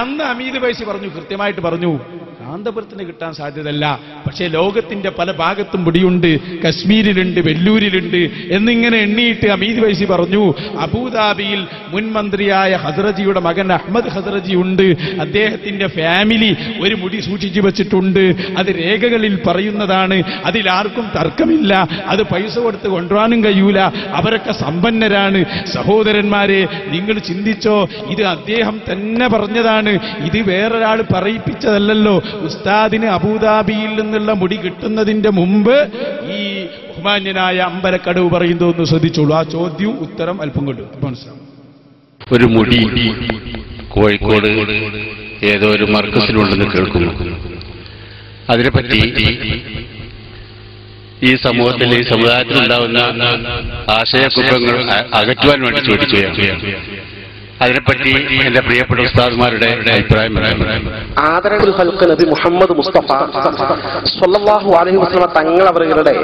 അന്ന് ഹമീദ് ഫൈസി പറഞ്ഞു, കൃത്യമായിട്ട് പറഞ്ഞു, കാന്തപുരത്തിന് കിട്ടാൻ സാധ്യതയല്ല, പക്ഷേ ലോകത്തിന്റെ പല ഭാഗത്തും മുടിയുണ്ട്, കശ്മീരിലുണ്ട്, വെല്ലൂരിലുണ്ട് എന്നിങ്ങനെ എണ്ണിയിട്ട് ഹമീദ് ഫൈസി പറഞ്ഞു, അബൂദാബിയിൽ മുൻ മന്ത്രിയായ ഹസ്റജിയുടെ മകൻ അഹമ്മദ് ഹസ്റജി ഉണ്ട്, അദ്ദേഹത്തിന്റെ ഫാമിലി ഒരു മുടി സൂക്ഷിച്ചു വെച്ചിട്ടുണ്ട്, അത് രേഖകളിൽ പറയുന്നതാണ്, അതിലാർക്കും തർക്കമില്ല, അത് പൈസ കൊടുത്ത് കൊണ്ടുവരാനും കഴിയൂല, അവരൊക്കെ സമ്പന്നരാണ്. സഹോദരന്മാരെ, നിങ്ങൾ ചിന്തിച്ചോ, ഇത് അദ്ദേഹം തന്നെ പറഞ്ഞതാണ്, ഇത് വേറൊരാൾ പറയിപ്പിച്ചതല്ലല്ലോ. ഉസ്താദിന് അബൂദാബിയിൽ നിന്നുള്ള മുടി കിട്ടുന്നതിന്റെ മുമ്പ് ഈ ബഹുമാന്യനായ അമ്പലക്കടവ് പറയുന്നു എന്ന് ശ്രദ്ധിച്ചോളൂ. ആ ചോദ്യവും ഉത്തരം അല്പം കണ്ടു മനസ്സിലാവും. ഒരു മുടി കോഴിക്കോട് ഏതോ ഒരു മർക്കസിലുണ്ടെന്ന് കേൾക്കുന്നു. അതിനെപ്പറ്റി ഈ സമൂഹത്തിൽ, ഈ സമുദായത്തിലുണ്ടാവുന്ന ആശയക്കുഴപ്പങ്ങൾ അകറ്റുവാൻ വേണ്ടി ചോദിക്കുകയാണ്. അതിനെപ്പറ്റി എന്റെ പ്രിയപ്പെട്ട ഉസ്താദ്മാരുടെ അഭിപ്രായം പറയാം. ആദരവുൽ ഖൽഖ് നബി മുഹമ്മദ് മുസ്തഫ സ്വല്ലല്ലാഹു അലൈഹി വസല്ലം തങ്ങൾ അവരുടെ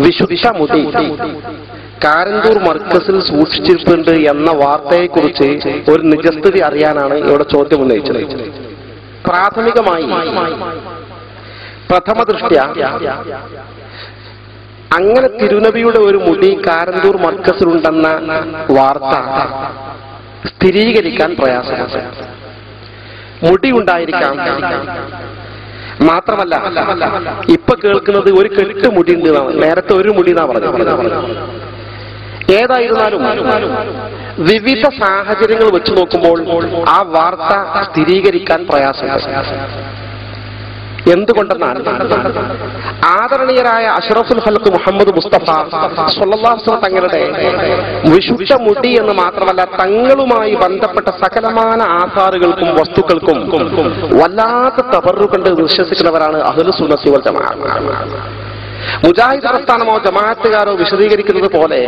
വിശുദ്ധ മുടി കാരന്തൂർ മർക്കസിൽ സൂക്ഷിച്ചിട്ടുണ്ട് എന്ന വാർത്തയെക്കുറിച്ച് ഒരു നിജസ്ഥിതി അറിയാനാണ് ഇവിടെ ചോദ്യം ഉന്നയിച്ചത്. പ്രാഥമികമായി പ്രഥമ ദൃഷ്ട്യാ അങ്ങനെ തിരുനബിയുടെ ഒരു മുടി കാരന്തൂർ മർക്കസിലുണ്ടെന്ന വാർത്ത സ്ഥിരീകരിക്കാൻ പ്രയാസമാണ്. മുടി ഉണ്ടായിരിക്കാം, മാത്രമല്ല ഇപ്പൊ കേൾക്കുന്നത് ഒരു കെട്ട് മുടി ഉണ്ട് എന്നാണ്, നേരത്തെ ഒരു മുടി എന്നാ പറഞ്ഞത്. ഏതായിരുന്നാലും വിവിധ സാഹചര്യങ്ങൾ വെച്ച് നോക്കുമ്പോൾ ആ വാർത്ത സ്ഥിരീകരിക്കാൻ പ്രയാസമാണ്. എന്തുകൊണ്ടെന്നാണ് ആദരണീയരായ അഷ്റഫുൽ ഖൽഖ് മുഹമ്മദ് മുസ്തഫ സ്വല്ലല്ലാഹു അലൈഹി വസല്ലം തങ്ങളുടെ വിശുദ്ധ മുടി എന്ന് മാത്രമല്ല തങ്ങളുമായി ബന്ധപ്പെട്ട സകലമാന ആസാറുകൾക്കും വസ്തുക്കൾക്കും വല്ലാത്ത തബറുകൊണ്ട് വിശ്വസിക്കുന്നവരാണ് അഹ്ലുസ് സുന്നത്തി വൽ ജമാഅത്ത്. മുജാഹിദ് പ്രസ്ഥാനമോ ജമാഅത്തുകാരോ വിശദീകരിക്കുന്നത് പോലെ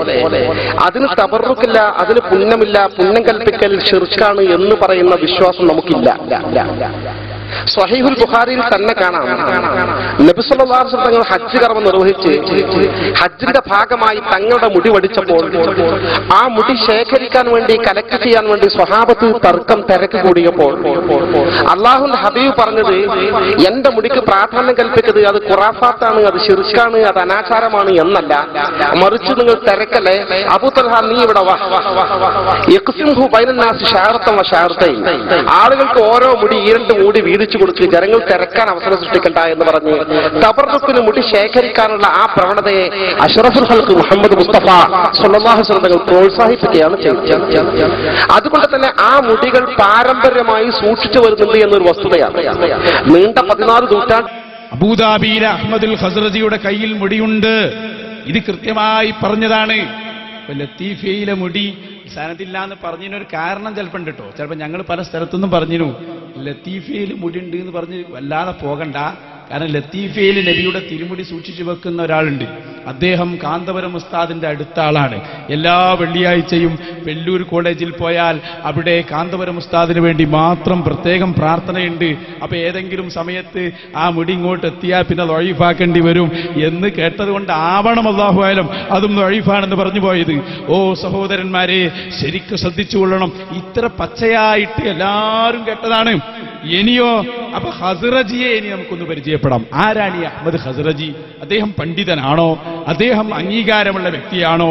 അതിന് തബറുക്കില്ല, അതിന് പുണ്യമില്ല, പുണ്യം കൽപ്പിക്കൽ ശിർക്കാണ് എന്ന് പറയുന്ന വിശ്വാസം നമുക്കില്ല. സ്വഹീഹുൽ ബുഖാരിയിൽ തന്നെ കാണാം, നബി സല്ലല്ലാഹു അലൈഹി വസല്ലം തങ്ങൾ ഹജ്ജ് കർമ്മം നിർവഹിച്ച് ഹജ്ജിന്റെ ഭാഗമായി തങ്ങളുടെ മുടി വടിച്ചപ്പോൾ ആ മുടി ശേഖരിക്കാൻ വേണ്ടി കലക്ട് ചെയ്യാൻ വേണ്ടി സ്വഹാബത്ത് തർക്കം തിരക്ക് കൂടിയപ്പോൾ അള്ളാഹുവിന്റെ ഹബീബ് പറഞ്ഞത് എന്റെ മുടിക്ക് പ്രാധാന്യം കൽപ്പിക്കുന്നത് അത് ഖുറാഫാത്താണ്, അത് ശിർക്കാണ്, അത് അനാചാരമാണ് എന്നല്ല, മറിച്ച് നിങ്ങൾ തിരക്കല്ലേ അബൂ തൽഹ നീ ഇവിടെ വാ, യഖ്സിംഹു ബൈനന്നാസി ശഅറത്തൻ വ ശഅറത്തൈൻ, ആളുകൾക്ക് ഓരോ മുടി ഈരണ്ട് മൂടി വീതിച്ചു കൊടുത്ത് ജനങ്ങൾ തിരക്കാൻ അവസരം സൃഷ്ടിക്കണ്ട എന്ന് പറഞ്ഞ് തബറുക്കിന് മുടി ശേഖരിക്കാനുള്ള ആ പ്രവണതയെ അഷ്റഫുൽ ഖൽഖ് മുഹമ്മദ് മുസ്തഫ സ്വല്ലല്ലാഹു അലൈഹി വസല്ലം തങ്ങൾ പ്രോത്സാഹിപ്പിക്കുകയാണ് ചെയ്തത്. അതുകൊണ്ട് തന്നെ ആ മുടികൾ പാരമ്പര്യമായി സൂക്ഷിച്ചു വരുന്നുണ്ട് എന്നൊരു വസ്തുതയാണ്. നീണ്ട 14 നൂറ്റാണ്ട് അബൂദാബിയിലെ അഹ്മദുൽ ഖസ്റജിയുടെ കയ്യിൽ മുടിയുണ്ട്. ഇത് കൃത്യമായി പറഞ്ഞതാണ്. ലത്തീഫയിലെ മുടി സനദില്ല എന്ന് പറഞ്ഞതിനൊരു കാരണം ചിലപ്പോൾ ഉണ്ട് കേട്ടോ. ചിലപ്പോൾ ഞങ്ങൾ പല സ്ഥലത്തുനിന്നും പറഞ്ഞിരുന്നു ലത്തീഫയിൽ മുടി ഉണ്ട് എന്ന് പറഞ്ഞ് വല്ലാതെ പോകണ്ട. കാരണം ലത്തീഫയിൽ നബിയുടെ തിരുമുടി സൂക്ഷിച്ചു വെക്കുന്ന ഒരാളുണ്ട്. അദ്ദേഹം കാന്തപുരം ഉസ്താദിന്റെ അടുത്ത ആളാണ്. എല്ലാ വെള്ളിയാഴ്ചയും വെല്ലൂർ കോളേജിൽ പോയാൽ അവിടെ കാന്തപുരം ഉസ്താദിന് വേണ്ടി മാത്രം പ്രത്യേകം പ്രാർത്ഥനയുണ്ട്. അപ്പൊ ഏതെങ്കിലും സമയത്ത് ആ മുടി ഇങ്ങോട്ട് എത്തിയാൽ പിന്നെ ദഈഫാക്കേണ്ടി വരും എന്ന് കേട്ടതുകൊണ്ട് ആവണം അല്ലാഹു അഅലം അതും ദഈഫാണെന്ന് പറഞ്ഞു പോയത്. ഓ സഹോദരന്മാരെ, ശരിക്കും ശ്രദ്ധിച്ചുകൊള്ളണം. ഇത്ര പച്ചയായിട്ട് എല്ലാവരും കേട്ടതാണ്. ഇനിയോ അപ്പൊ ഖസ്റജിയെ ഇനി നമുക്കൊന്ന് പരിചയപ്പെടാം. ആരാണ് ഈ അഹ്മദ് ഖസ്റജി? അദ്ദേഹം പണ്ഡിതനാണോ? അദ്ദേഹം അംഗീകാരമുള്ള വ്യക്തിയാണോ?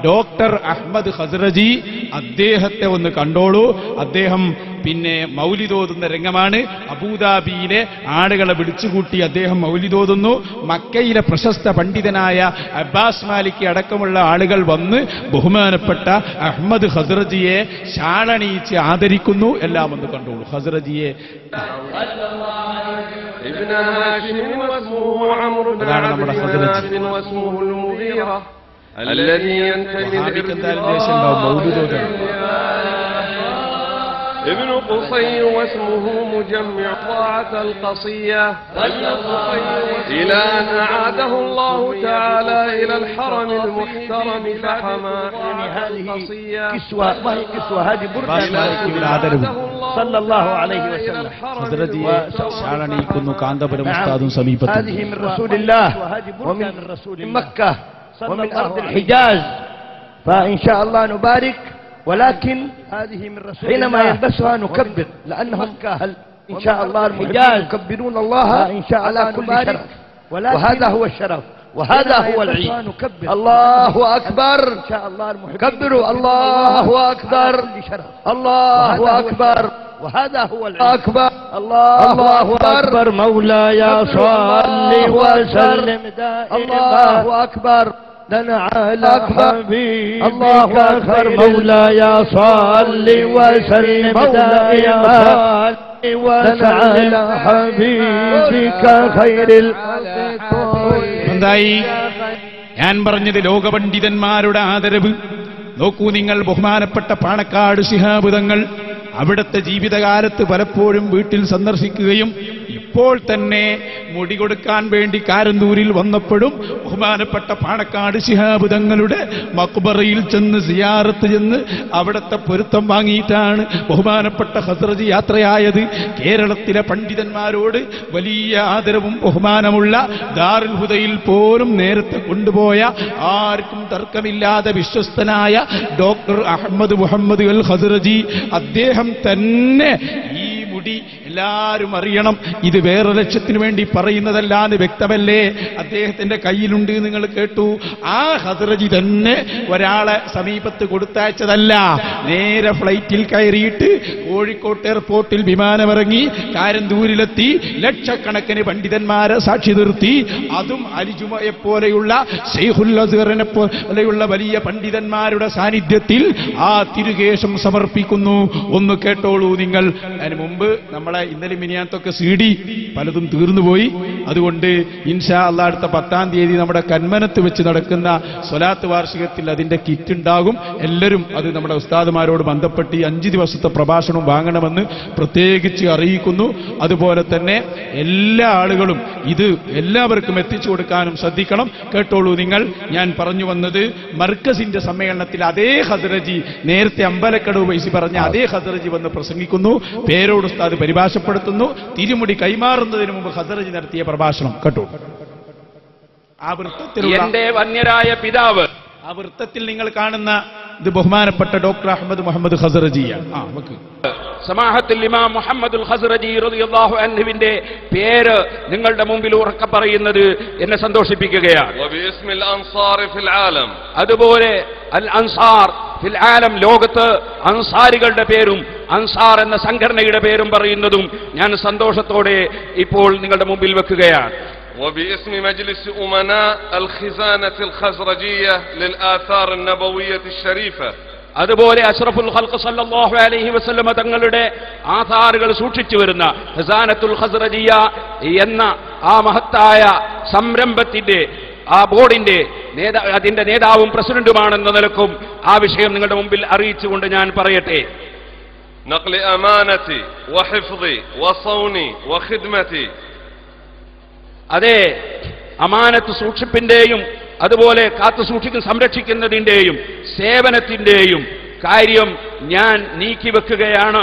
ഡോക്ടർ അഹ്മദ് ഖസ്റജി, അദ്ദേഹത്തെ ഒന്ന് കണ്ടോളൂ. അദ്ദേഹം പിന്നെ മൗലിദോതുന്ന രംഗമാണ്. അബൂദാബിയിലെ ആളുകളെ വിളിച്ചുകൂട്ടി അദ്ദേഹം മൗലിദോതുന്നു. മക്കയിലെ പ്രശസ്ത പണ്ഡിതനായ അബ്ബാസ് മാലിക് അടക്കമുള്ള ആളുകൾ വന്ന് ബഹുമാനപ്പെട്ട അഹ്മദ് ഖസ്റജിയെ ശാളണിയിച്ച് ആദരിക്കുന്നു. എല്ലാം ഒന്ന് കണ്ടോളൂ ഖസ്റജിയെ. അതാണ് നമ്മുടെ ഖസ്റജി. ابن قصي واسمه مجمع طاعة القصية إلى أن أعاده الله تعالى إلى الحرم المحترم فحمى هذه كسوة. ما هي كسوة؟ هذه بردة صلى الله عليه وسلم. هذه من رسول الله ومن مكة ومن أرض الحجاز، فإن شاء الله نبارك. ولكن هذه من رسول حينما يلبسها نكبر لأنهم كهل إن شاء الله الحجاز يكبرون الله إن شاء الله كل شرف، وهذا هو الشرف وهذا هو العيد. الله أكبر إن شاء الله كبروا الله أكبر الله أكبر وهذا هو العيد أكبر الله أكبر مولاي صل وسلم دائما الله أكبر لنا على حبيبك الله أكبر مولاي صل وسلم دائما لنا على حبيبك خير എന്തായി ഞാൻ പറഞ്ഞത്? ലോകപണ്ഡിതന്മാരുടെ ആദരവ് നോക്കൂ നിങ്ങൾ. ബഹുമാനപ്പെട്ട പാണക്കാട് ശിഹാബ് തങ്ങൾ അവിടുത്തെ ജീവിതകാലത്ത് പലപ്പോഴും വീട്ടിൽ സന്ദർശിക്കുകയും ഇപ്പോൾ തന്നെ മുടി കൊടുക്കാൻ വേണ്ടി കാരന്തൂരിൽ വന്നപ്പോഴും ബഹുമാനപ്പെട്ട പാണക്കാട് ശിഹാബ് തങ്ങളുടെ മഖ്ബറയിൽ ചെന്ന് സിയാറത്ത് ചെന്ന് അവിടുത്തെ പൊരുത്തം വാങ്ങിയിട്ടാണ് ബഹുമാനപ്പെട്ട ഖസ്റജി യാത്രയായത്. കേരളത്തിലെ പണ്ഡിതന്മാരോട് വലിയ ആദരവും ബഹുമാനമുള്ള ദാറുൽ ഹുദയിൽ പോലും നേരത്തെ കൊണ്ടുപോയ ആർക്കും തർക്കമില്ലാതെ വിശ്വസ്തനായ ഡോക്ടർ അഹ്മദ് മുഹമ്മദ് അൽ ഖസ്റജി, അദ്ദേഹം തന്നെ ഈ മുടി എല്ലാവരും അറിയണം. ഇത് വേറെ ലക്ഷ്യത്തിന് വേണ്ടി പറയുന്നതല്ല എന്ന് വ്യക്തമല്ലേ? അദ്ദേഹത്തിന്റെ കയ്യിലുണ്ട്, നിങ്ങൾ കേട്ടു. ആ ഖസ്റജി തന്നെ ഒരാളെ സമീപത്ത് കൊടുത്തയച്ചതല്ല. നേരെ ഫ്ലൈറ്റിൽ കയറിയിട്ട് കോഴിക്കോട്ട് എയർപോർട്ടിൽ വിമാനമിറങ്ങി കാരന്തൂരിലെത്തി ലക്ഷക്കണക്കിന് പണ്ഡിതന്മാരെ സാക്ഷി നിർത്തി. അതും അലിജുമയെ പോലെയുള്ള ശൈഖുൽ അസ്ഹറിനെ പോലെയുള്ള വലിയ പണ്ഡിതന്മാരുടെ സാന്നിധ്യത്തിൽ ആ തിരുകേശം സമർപ്പിക്കുന്നു. ഒന്ന് കേട്ടോളൂ നിങ്ങൾ. അതിന് മുമ്പ് നമ്മളെ ഇന്നലെ മിനിയാത്തൊക്കെ CD പലതും തീർന്നുപോയി. അതുകൊണ്ട് ഇൻഷാ അല്ലാഹ് അടുത്ത 10-ാം തീയതി നമ്മുടെ കന്മനത്ത് വെച്ച് നടക്കുന്ന സ്വലാത്ത് വാർഷികത്തിൽ അതിന്റെ കിറ്റ് ഉണ്ടാകും. എല്ലാവരും അത് നമ്മുടെ ഉസ്താദുമാരോട് ബന്ധപ്പെട്ട് 5 ദിവസത്തെ പ്രഭാഷണം വാങ്ങണമെന്ന് പ്രത്യേകിച്ച് അറിയിക്കുന്നു. അതുപോലെ തന്നെ എല്ലാ ആളുകളും ഇത് എല്ലാവർക്കും എത്തിച്ചു കൊടുക്കാനും ശ്രദ്ധിക്കണം. കേട്ടോളൂ നിങ്ങൾ, ഞാൻ പറഞ്ഞു വന്നത് മർക്കസിന്റെ സമ്മേളനത്തിൽ അതേ ഹദ്റജി, നേരത്തെ അമ്പലക്കടവ് വൈസി പറഞ്ഞ അതേ ഹദ്റജി വന്ന് പ്രസംഗിക്കുന്നു. പേരോട് ഉസ്താദ് പരിഭാഷപ്പെടുത്തുന്നു. തിരുമുടി കൈമാറുന്നതിന് മുമ്പ് ഹദ്റജി നടത്തിയ പ്രഭാഷണം കേട്ടു. ആ വൃത്തത്തിലുള്ള എന്റെ വന്യരായ പിതാവ്, ആ വൃത്തത്തിൽ നിങ്ങൾ കാണുന്ന ഇത് ബഹുമാനപ്പെട്ട ഡോക്ടർ അഹമ്മദ് മുഹമ്മദ് ഖസറജിയാണ്. സമാഹത്തുൽ ഇമാം മുഹമ്മദുൽ ഖസറജി റളിയല്ലാഹു അൻഹുവിന്റെ പേര് നിങ്ങളുടെ മുമ്പിൽ ഉറക്കെ പറയുന്നത് എന്നെ സന്തോഷിപ്പിക്കുകയാണ്. അതുപോലെ അൽ അൻസാർ ഫിൽ ആലം, ലോകത്ത് അൻസാരികളുടെ പേരും അൻസാർ എന്ന സംഘടനയുടെ പേരും പറയുന്നതും ഞാൻ സന്തോഷത്തോടെ ഇപ്പോൾ നിങ്ങളുടെ മുമ്പിൽ വെക്കുകയാണ്. وباسم مجلس أمناء الخزانة الخزرجية للآثار النبوية الشريفة. അതുപോലെ അഷ്റഫുൽ ഖൽഖ് സല്ലല്ലാഹു അലൈഹി വസല്ലമ തങ്ങളുടെ ആധാറുകൾ സൂക്ഷിച്ചു വരുന്ന ഖസാനത്തുൽ ഖസ്റജിയ എന്ന ആ മഹത്തായ സംരംഭത്തിന്റെ ആ ബോർഡിന്റെ അതിന്റെ നേതാവും പ്രസിഡന്റുമാണെന്ന നിലക്കും ആ വിഷയം നിങ്ങളുടെ മുമ്പിൽ അറിയിച്ചുകൊണ്ട് ഞാൻ പറയട്ടെ. نقل أمانتي وحفظي وصوني وخدمتي. അതെ, അമാനത്ത് സൂക്ഷിപ്പിന്റെയും അതുപോലെ കാത്തു സൂക്ഷിക്കുന്ന സംരക്ഷിക്കുന്നതിന്റെയും സേവനത്തിന്റെയും കാര്യം ഞാൻ നീക്കിവെക്കുകയാണ്.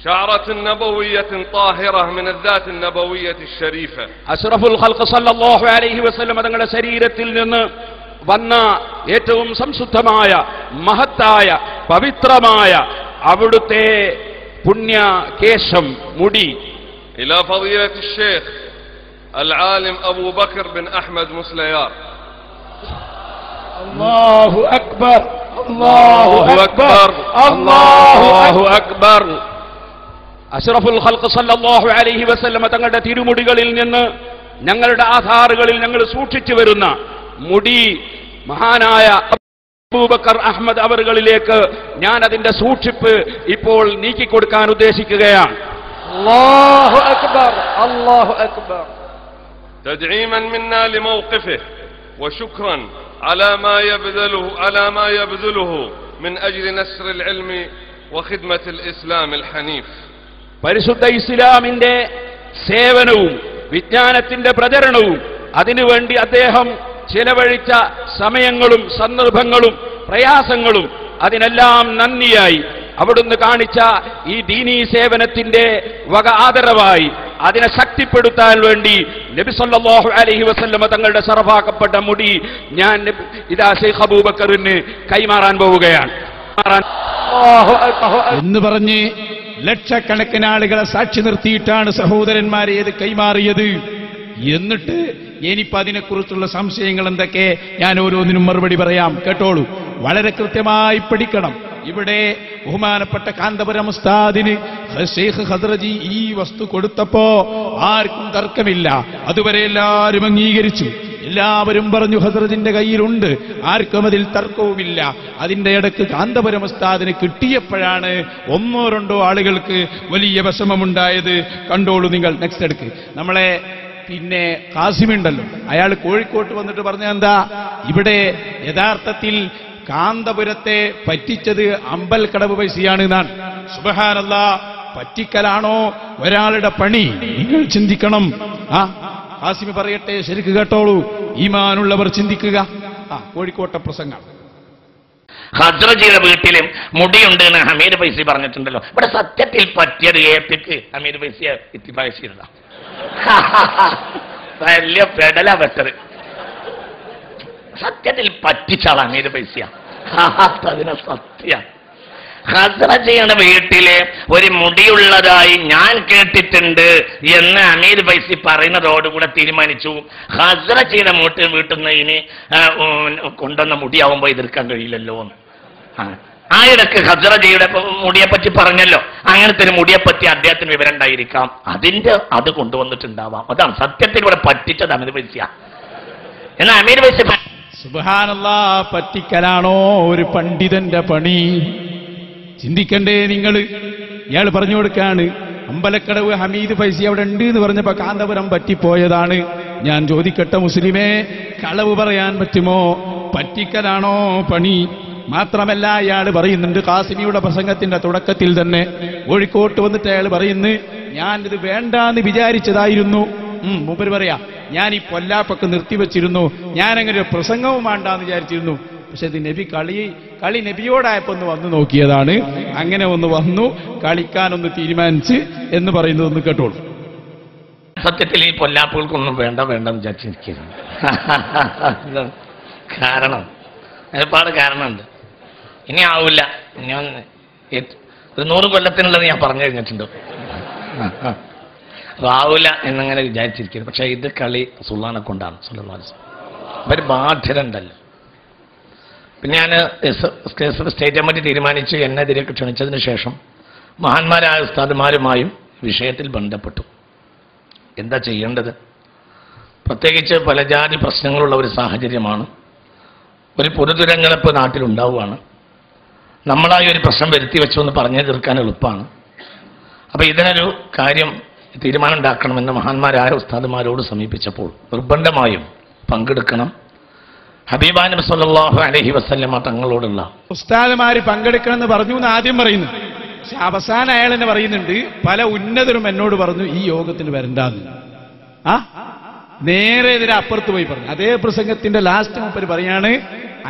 شعرة نبوية طاهرة من الذات النبوية الشريفة. അഷ്റഫുൽ ഖൽഖ് സല്ലല്ലാഹു അലൈഹി വസല്ലം തങ്ങളുടെ ശരീരത്തിൽ നിന്ന് വന്ന ഏറ്റവും സംശുദ്ധമായ മഹത്തായ പവിത്രമായ അവിടുത്തെ പുണ്യ കേശം, മുടി. إلى فضيلة الشيخ العالم أبو بكر بن أحمد مسليار. الله أكبر الله أكبر الله أكبر. അഷ്റഫുൽ ഖൽഖ് സല്ലല്ലാഹു അലൈഹി വസല്ലം തങ്ങളുടെ തിരുമുടികളിൽ നിന്ന് ഞങ്ങളുടെ ആധാറുകളിൽ ഞങ്ങൾ സൂക്ഷിച്ചു വരുന്ന മുടി മഹാനായ അബൂബക്കർ അഹ്മദ് അവറുകളിലേക്ക് ഞാൻ അതിന്റെ സൂക്ഷിപ്പ് ഇപ്പോൾ നീക്കിക്കൊടുക്കാൻ ഉദ്ദേശിക്കുകയാണ്. അല്ലാഹു അക്ബർ അല്ലാഹു അക്ബർ. تدعيما منا لموقفه وشكرا على ما يبذله من أجل نشر العلم وخدمة الإسلام الحنيف. പരിശുദ്ധ ഇസ്ലാമിന്റെ സേവനവും വിജ്ഞാനത്തിന്റെ പ്രചരണവും അതിനുവേണ്ടി അദ്ദേഹം ചിലവഴിച്ച സമയങ്ങളും സന്ദർഭങ്ങളും പ്രയാസങ്ങളും അതിനെല്ലാം നന്ദിയായി അവിടുന്ന് കാണിച്ച ഈ ദീനീ സേവനത്തിന്റെ വക ആദരവായി അതിനെ ശക്തിപ്പെടുത്താൻ വേണ്ടി നബി സല്ലല്ലാഹു അലൈഹി വസല്ലമ തങ്ങളുടെ ശറഫാക്കപ്പെട്ട മുടി ഞാൻ ഇതാ ശൈഖ് അബൂബക്കറിന് കൈമാറാൻ പോവുകയാണ് എന്ന് പറഞ്ഞ് ലക്ഷക്കണക്കിന് ആളുകളെ സാക്ഷി നിർത്തിയിട്ടാണ് സഹോദരന്മാരെ ഇത് കൈമാറിയത്. എന്നിട്ട് ഇനിയിപ്പോ അതിനെക്കുറിച്ചുള്ള സംശയങ്ങൾ എന്തൊക്കെ ഞാൻ ഓരോന്നിനും മറുപടി പറയാം, കേട്ടോളൂ. വളരെ കൃത്യമായി പഠിക്കണം. ഇവിടെ ബഹുമാനപ്പെട്ട കാന്തപുരം ഉസ്താദിന് ശൈഖ് ഖദ്റജി ഈ വസ്തു കൊടുത്തപ്പോ ആർക്കും തർക്കമില്ല. അതുവരെ എല്ലാവരും അംഗീകരിച്ചു. എല്ലാവരും പറഞ്ഞു ഖദ്റജിന്റെ കയ്യിലുണ്ട്, ആർക്കും അതിൽ തർക്കവുമില്ല. അതിന്റെ ഇടയ്ക്ക് കാന്തപുരം ഉസ്താദിന് കിട്ടിയപ്പോഴാണ് ഒന്നോ രണ്ടോ ആളുകൾക്ക് വലിയ വിഷമമുണ്ടായത്. കണ്ടോളൂ നിങ്ങൾ. നെക്സ്റ്റ് എടുക്ക്. നമ്മളെ പിന്നെ കാസിമുണ്ടല്ലോ, അയാൾ കോഴിക്കോട്ട് വന്നിട്ട് പറഞ്ഞ എന്താ, ഇവിടെ യഥാർത്ഥത്തിൽ കാന്തപുരത്തെ പറ്റിച്ചത് അമ്പൽക്കടവ് പൈസയാണ് എന്നാണ്. സുബ്ഹാനല്ലാഹ്, പറ്റിക്കലാണോ ഒരാളുടെ പണി? നിങ്ങൾ ചിന്തിക്കണം. കാസിമി പറയട്ടെ, ശരിക്ക് കേട്ടോളൂ, ഈമാനുള്ളവർ ചിന്തിക്കുക. കോഴിക്കോട്ടെ പ്രസംഗം. ഖദ്റജിയുടെ വീട്ടിലും മുടിയുണ്ട് എന്ന് ഹമീദ് ഫൈസി പറഞ്ഞിട്ടുണ്ടല്ലോ. ഇവിടെ സത്യത്തിൽ പറ്റിയത് ഏപ്പിക്ക് ഹമീദ് ഫൈസിയെ ഇത്തിഫായിച്ചിരുന്ന വലിയ പെടല വെട്ടത്. സത്യത്തിൽ പറ്റിച്ചാളാ ഹമീദ് ഫൈസിയ. അതിനെ സത്യ ഖദ്റജിയുടെ വീട്ടില് ഒരു മുടിയുള്ളതായി ഞാൻ കേട്ടിട്ടുണ്ട് എന്ന് ഹമീദ് ഫൈസി പറയുന്നതോടുകൂടെ തീരുമാനിച്ചു ഖദ്റജിയുടെ വീട്ടിൽ നിന്ന് ഇനി കൊണ്ടുവന്ന മുടിയാവുമ്പോ എതിർക്കാൻ കഴിയില്ലല്ലോ. ആ ഇടക്ക് ഖദ്റജിയുടെ മുടിയെപ്പറ്റി പറഞ്ഞല്ലോ. അങ്ങനത്തെ ഒരു മുടിയെപ്പറ്റി അദ്ദേഹത്തിന് വിവരം ഉണ്ടായിരിക്കാം. അത് കൊണ്ടുവന്നിട്ടുണ്ടാവാം. അതാണ് സത്യത്തിൽ ഇവിടെ പറ്റിച്ചത് ഹമീദ് ഫൈസിയ. എന്നാ ഹമീദ് ഫൈസി സുബ്ഹാനല്ലാഹ്, പറ്റിക്കലാണോ ഒരു പണ്ഡിതന്റെ പണി? ചിന്തിക്കണ്ടേ നിങ്ങൾ? ഇയാൾ പറഞ്ഞു കൊടുക്കാണ്, അമ്പലക്കടവ് ഹമീദ് ഫൈസി അവിടെ ഉണ്ട് എന്ന് പറഞ്ഞപ്പോ കാന്തപുരം പറ്റിപ്പോയതാണ്. ഞാൻ ചോദിക്കട്ടെ മുസ്ലിമേ, കളവ് പറയാൻ പറ്റുമോ? പറ്റിക്കലാണോ പണി? മാത്രമല്ല അയാൾ പറയുന്നുണ്ട്, ഖാസിമിയുടെ പ്രസംഗത്തിന്റെ തുടക്കത്തിൽ തന്നെ കോഴിക്കോട്ട് വന്നിട്ട് അയാൾ പറയുന്നു, ഞാനിത് വേണ്ടാന്ന് വിചാരിച്ചതായിരുന്നു. മൂപ്പര് പറയാ, ഞാൻ ഈ പൊല്ലാപ്പൊക്കെ നിർത്തിവെച്ചിരുന്നു, ഞാനങ്ങനെ ഒരു പ്രസംഗവും വേണ്ടാന്ന് വിചാരിച്ചിരുന്നു. പക്ഷെ ഇത് നബി കളി നബിയോടായപ്പോ ഒന്ന് വന്നു നോക്കിയതാണ്. അങ്ങനെ ഒന്ന് വന്നു കളിക്കാനൊന്ന് തീരുമാനിച്ച് എന്ന് പറയുന്നത് ഒന്ന് കേട്ടോളൂ. സത്യത്തിൽ ഈ പൊല്ലാപ്പുകൾക്കൊന്നും വേണ്ടെന്ന് വിചാരിച്ചിരിക്കുന്നു. കാരണം ഒരുപാട് കാരണമുണ്ട്. ഇനി ആവില്ല, ഇനി ഒരു 100 കൊല്ലത്തിനുള്ളത് ഞാൻ പറഞ്ഞു കഴിഞ്ഞിട്ടുണ്ട്. ആവില്ല എന്നിങ്ങനെ വിചാരിച്ചിരിക്കുന്നു. പക്ഷെ ഇത് കളി സുൽത്താനെ കൊണ്ടാണ്. അവർ ബാധ്യതണ്ടല്ലോ. പിന്നെ ഞാൻ സ്റ്റേറ്റ് കമ്മിറ്റി തീരുമാനിച്ച് എന്നെ ഇതിലേക്ക് ക്ഷണിച്ചതിന് ശേഷം മഹാന്മാരായ ഉസ്താദുമാരുമായും വിഷയത്തിൽ ബന്ധപ്പെട്ടു. എന്താ ചെയ്യേണ്ടത്? പ്രത്യേകിച്ച് പല ജാതി പ്രശ്നങ്ങളുള്ള ഒരു സാഹചര്യമാണ്. ഒരു പൊതുദുരന്തങ്ങളിപ്പോൾ നാട്ടിലുണ്ടാവുകയാണ്. നമ്മളായി ഒരു പ്രശ്നം വരുത്തി വെച്ചു എന്ന് പറഞ്ഞു തീർക്കാൻ എളുപ്പമാണ്. അപ്പോൾ ഇതിനൊരു കാര്യം തീരുമാനം ഉണ്ടാക്കണമെന്ന് മഹാന്മാരായ ഉസ്താദുമാരോട് സമീപിച്ചപ്പോൾ നിർബന്ധമായും പങ്കെടുക്കണം. ഹബീബാ നബി സല്ലല്ലാഹു അലൈഹി വസല്ലമ തങ്ങളോടുള്ള ഉസ്താദുമാര് പങ്കെടുക്കണം എന്ന് പറഞ്ഞു എന്ന് ആദ്യം പറയുന്നു. പക്ഷെ അവസാനം അയാൾ തന്നെ പറയുന്നുണ്ട്, പല ഉന്നതരും എന്നോട് പറഞ്ഞു ഈ യോഗത്തിന് വരണ്ടാന്ന്. നേരെ ഇതിന് അപ്പുറത്ത് പോയി പറഞ്ഞു. അതേ പ്രസംഗത്തിന്റെ ലാസ്റ്റ് മൂപ്പര് പറയാണ്,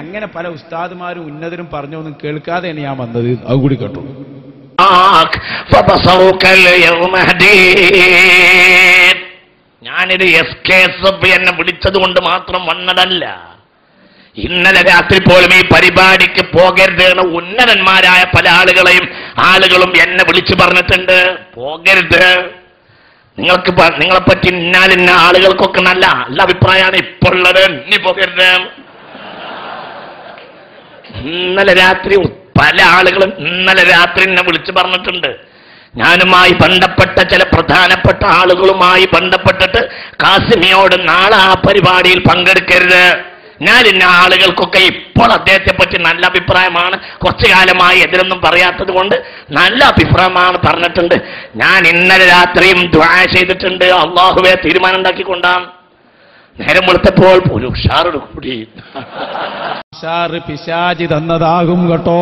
അങ്ങനെ പല ഉസ്താദുമാരും ഉന്നതരും പറഞ്ഞൊന്നും കേൾക്കാതെയാണ് ഞാൻ വന്നത്. അതുകൂടി കേട്ടു. ഞാനിത് SKSF എന്നെ വിളിച്ചത് കൊണ്ട് മാത്രം വന്നതല്ല. ഇന്നലെ രാത്രി പോലും ഈ പരിപാടിക്ക് പോകരുത് ഉന്നതന്മാരായ പല ആളുകളും എന്നെ വിളിച്ചു പറഞ്ഞിട്ടുണ്ട്. പോകരുത്, നിങ്ങളെപ്പറ്റി ഇന്നാലിന്ന ആളുകൾക്കൊക്കെ നല്ല അഭിപ്രായമാണ് ഇപ്പോൾ ഉള്ളത്, ഇനി പോകരുത്. ഇന്നലെ രാത്രി പല ആളുകളും എന്നെ വിളിച്ചു പറഞ്ഞിട്ടുണ്ട്. ഞാനുമായി ബന്ധപ്പെട്ട ചില പ്രധാനപ്പെട്ട ആളുകളുമായി ബന്ധപ്പെട്ടിട്ട് ഖാസിമിയോട് നാളെ ആ പരിപാടിയിൽ പങ്കെടുക്കരുത്, ഞാൻ ഇന്ന ആളുകൾക്കൊക്കെ ഇപ്പോൾ അദ്ദേഹത്തെ പറ്റി നല്ല അഭിപ്രായമാണ്, കുറച്ചു കാലമായി എതിരൊന്നും പറയാത്തത് കൊണ്ട് നല്ല അഭിപ്രായമാണ് പറഞ്ഞിട്ടുണ്ട്. ഞാൻ ഇന്നലെ രാത്രിയും ദുആ ചെയ്തിട്ടുണ്ട്, അള്ളാഹുവെ തീരുമാനം ഉണ്ടാക്കിക്കൊണ്ടാണ്. നേരം വെളുത്തപ്പോൾ ഒരു ഉഷാറോട് കൂടി പിശാചി തന്നതാകും കേട്ടോ.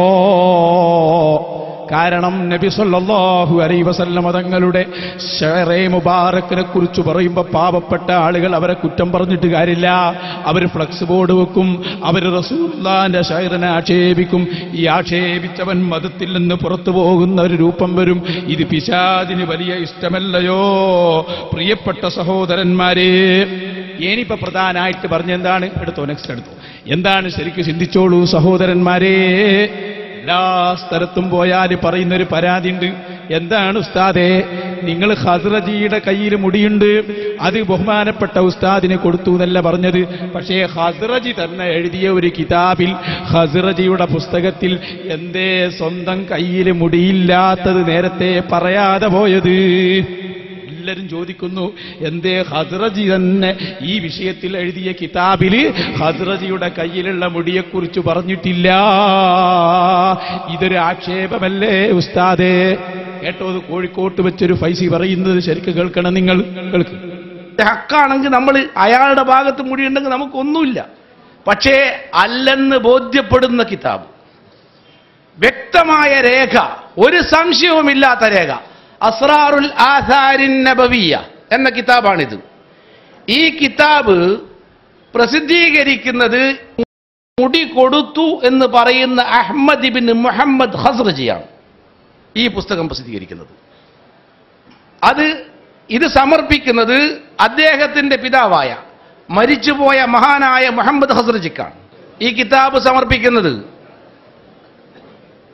കാരണം നബി സല്ലല്ലാഹു അലൈഹി വസല്ലം തങ്ങളുടെ ഷഅറേ മുബാറക്കിനെ കുറിച്ച് പറയുമ്പോൾ പാവപ്പെട്ട ആളുകൾ അവരെ കുറ്റം പറഞ്ഞിട്ട് കാര്യമില്ല. അവർ ഫ്ലക്സ് ബോർഡ് വെക്കും, അവർ റസൂലുള്ളാഹിന്റെ ഷഅറിനെ ആക്ഷേപിക്കും. ഈ ആക്ഷേപിച്ചവൻ മതത്തിൽ നിന്ന് പുറത്തു പോകുന്ന ഒരു രൂപം വരും. ഇത് പിശാചിന് വലിയ ഇഷ്ടമല്ലയോ പ്രിയപ്പെട്ട സഹോദരന്മാരെ. ഇനിയിപ്പോ പ്രധാനമായിട്ട് പറഞ്ഞെന്താണ്? നെക്സ്റ്റ് എടുത്തു. എന്താണ് ശരിക്കും ചിന്തിച്ചോളൂ സഹോദരന്മാരെ. എല്ലാ സ്ഥലത്തും പോയാൽ പറയുന്നൊരു പരാതി ഉണ്ട്. എന്താണ് ഉസ്താദേ, നിങ്ങൾ ഖസ്റജിയുടെ കയ്യിൽ മുടിയുണ്ട്, അത് ബഹുമാനപ്പെട്ട ഉസ്താദിനെ കൊടുത്തു എന്നല്ല പറഞ്ഞത്. പക്ഷേ ഖസ്റജി തന്നെ എഴുതിയ ഒരു കിതാബിൽ, ഖസ്റജിയുടെ പുസ്തകത്തിൽ എന്തേ സ്വന്തം കയ്യിൽ മുടിയില്ലാത്തത് നേരത്തെ പറയാതെ പോയത്? എല്ലാവരും ചോദിക്കുന്നു, എന്തേ ഖസ്റജി തന്നെ ഈ വിഷയത്തിൽ എഴുതിയ കിതാബിൽ ഖസ്റജിയുടെ കയ്യിലുള്ള മുടിയെക്കുറിച്ച് പറഞ്ഞിട്ടില്ല? ഇതൊരു ആക്ഷേപമല്ലേ ഉസ്താദേ? കേട്ടോ, അത് കോഴിക്കോട്ട് വെച്ചൊരു ഫൈസി പറയുന്നത് ശരിക്കും കേൾക്കണം നിങ്ങൾ. കേൾക്കും. ഹക്കാണെങ്കിൽ നമ്മൾ അയാളുടെ ഭാഗത്ത് മുടിയുണ്ടെങ്കിൽ നമുക്കൊന്നുമില്ല. പക്ഷേ അല്ലെന്ന് ബോധ്യപ്പെടുന്ന കിതാബ്, വ്യക്തമായ രേഖ, ഒരു സംശയവുമില്ലാത്ത രേഖ, അസ്റാറുൽ ആസാരിൻ നബവിയ്യ എന്ന കിതാബാണിത്. ഈ കിതാബ് പ്രസിദ്ധീകരിക്കുന്നത് മുടി കൊടുത്തു എന്ന് പറയുന്ന അഹ്മദ് ഇബ്നു മുഹമ്മദ് ഖസ്റജിയാണ് ഈ പുസ്തകം പ്രസിദ്ധീകരിക്കുന്നത്. ഇത് സമർപ്പിക്കുന്നത് അദ്ദേഹത്തിന്റെ പിതാവായ മരിച്ചുപോയ മഹാനായ മുഹമ്മദ് ഖസ്റജിക്കാണ്. ഈ കിതാബ് സമർപ്പിക്കുന്നത്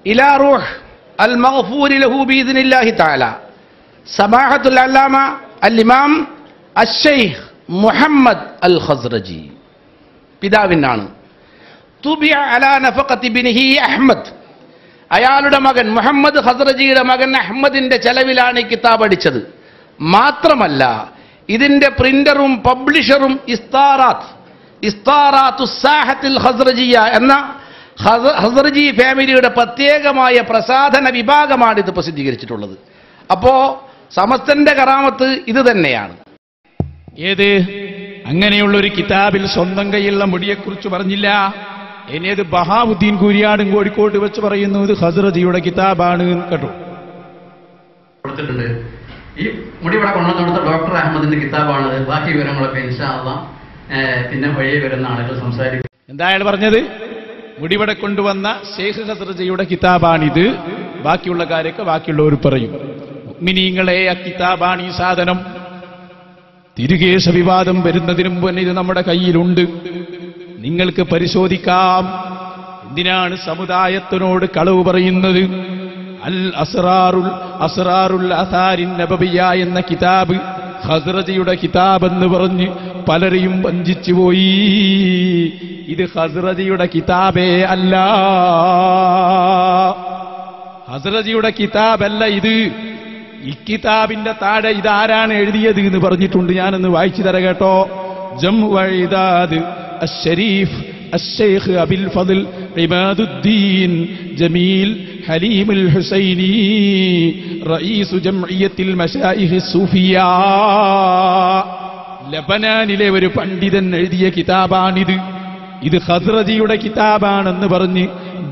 ഇലാ റൂഹ് അൽ മഗ്ഫൂരി ലഹു ബിഇദ്നില്ലാഹി തആല സമാഹത്തുൽ അല്ലാമ അൽ ഇമാം അശ്ശൈഖ് മുഹമ്മദ് അൽ ഖസ്റജി, പിതാവിനാണ്. തുബിഅ അലാ നഫഖത്തി ബിനിഹി അഹ്മദ്, അയാളുടെ മകൻ മുഹമ്മദ് ഖസ്റജിയുടെ മകൻ അഹ്മദിന്റെ ചെലവിലാണ് ഈ കിതാബ് അടിച്ചത്. മാത്രമല്ല ഇതിന്റെ പ്രിന്ററും പബ്ലിഷറും ഇസ്താറാത്തു സാഹത്തുൽ ഖസ്റജിയ എന്ന ഹസ്റജി ഫാമിലിയുടെ പ്രത്യേകമായ പ്രസാധന വിഭാഗമാണ് ഇത് പ്രസിദ്ധീകരിച്ചിട്ടുള്ളത്. അപ്പോ സമസ്തന്റെ കറാമത്ത് ഇത് തന്നെയാണ്. ഏത് അങ്ങനെയുള്ള ഒരു കിതാബിൽ സ്വന്തം കൈയുള്ള മുടിയെക്കുറിച്ച് പറഞ്ഞില്ല. ഇനിയത് ബഹാവുദ്ദീൻ കുരിയാടും കോഴിക്കോട്ട് വെച്ച് പറയുന്നു ഇത് ഹസ്റജിയുടെ കിതാബാണ് കേട്ടോ. കൊടുത്തിട്ടുണ്ട്. ഈ മുടി ഇവിടെ കൊണ്ടുവന്ന് കൊടുത്ത ഡോക്ടർ അഹമ്മദിന്റെ കിതാബാണത്. ബാക്കി വിവരങ്ങളൊക്കെ ഇൻഷാ അല്ലാഹ് പിന്നെ വഴിയെ വരുന്ന ആളുകൾ സംസാരിക്കും. എന്താ അയാൾ പറഞ്ഞത്? മുടിവിടെ കൊണ്ടുവന്ന ശൈഖ് ഹസ്റജിയുടെ കിതാബാണിത്, ബാക്കിയുള്ള കാര്യമൊക്കെ ബാക്കിയുള്ളവർ പറയും. മുഅ്മിനീങ്ങളെ, ആ കിതാബാണ് ഈ സാധനം. തിരുകേശ വിവാദം വരുന്നതിന് മുമ്പ് തന്നെ ഇത് നമ്മുടെ കയ്യിലുണ്ട്, നിങ്ങൾക്ക് പരിശോധിക്കാം. എന്തിനാണ് സമുദായത്തിനോട് കളവ് പറയുന്നത്? അൽ അസ്റാറുൽ അസാരിൻ നബവിയ എന്ന കിതാബ് ഹസ്റജിയുടെ കിതാബ് എന്ന് പറഞ്ഞ് പലരെയും വഞ്ചിച്ചു പോയി. ഇത് ഹസ്റജിയുടെ കിതാബേ അല്ല, ഹസ്റജിയുടെ കിതാബല്ല ഇത്. ഈ കിതാബിന്റെ താഴെ ഇതാരാണ് എഴുതിയത് എന്ന് പറഞ്ഞിട്ടുണ്ട്. ഞാനൊന്ന് വായിച്ചു തരാം കേട്ടോ. ജംഉഇദാദ് അശ്ശരീഫ് അശ്ശൈഖ് അബിൽ ഫദ്ൽ ഇമാദുദ്ദീൻ ജമീൽ ഹലീമുൽ ഹുസൈനി റഈസു ജംഇയ്യത്തിൽ മശായിഖ് സൂഫിയ. ലബനാനിലെ ഒരു പണ്ഡിതൻ എഴുതിയ കിതാബാണിത്. ഇത് ഹസ്റജിയുടെ കിതാബാണെന്ന് പറഞ്ഞ്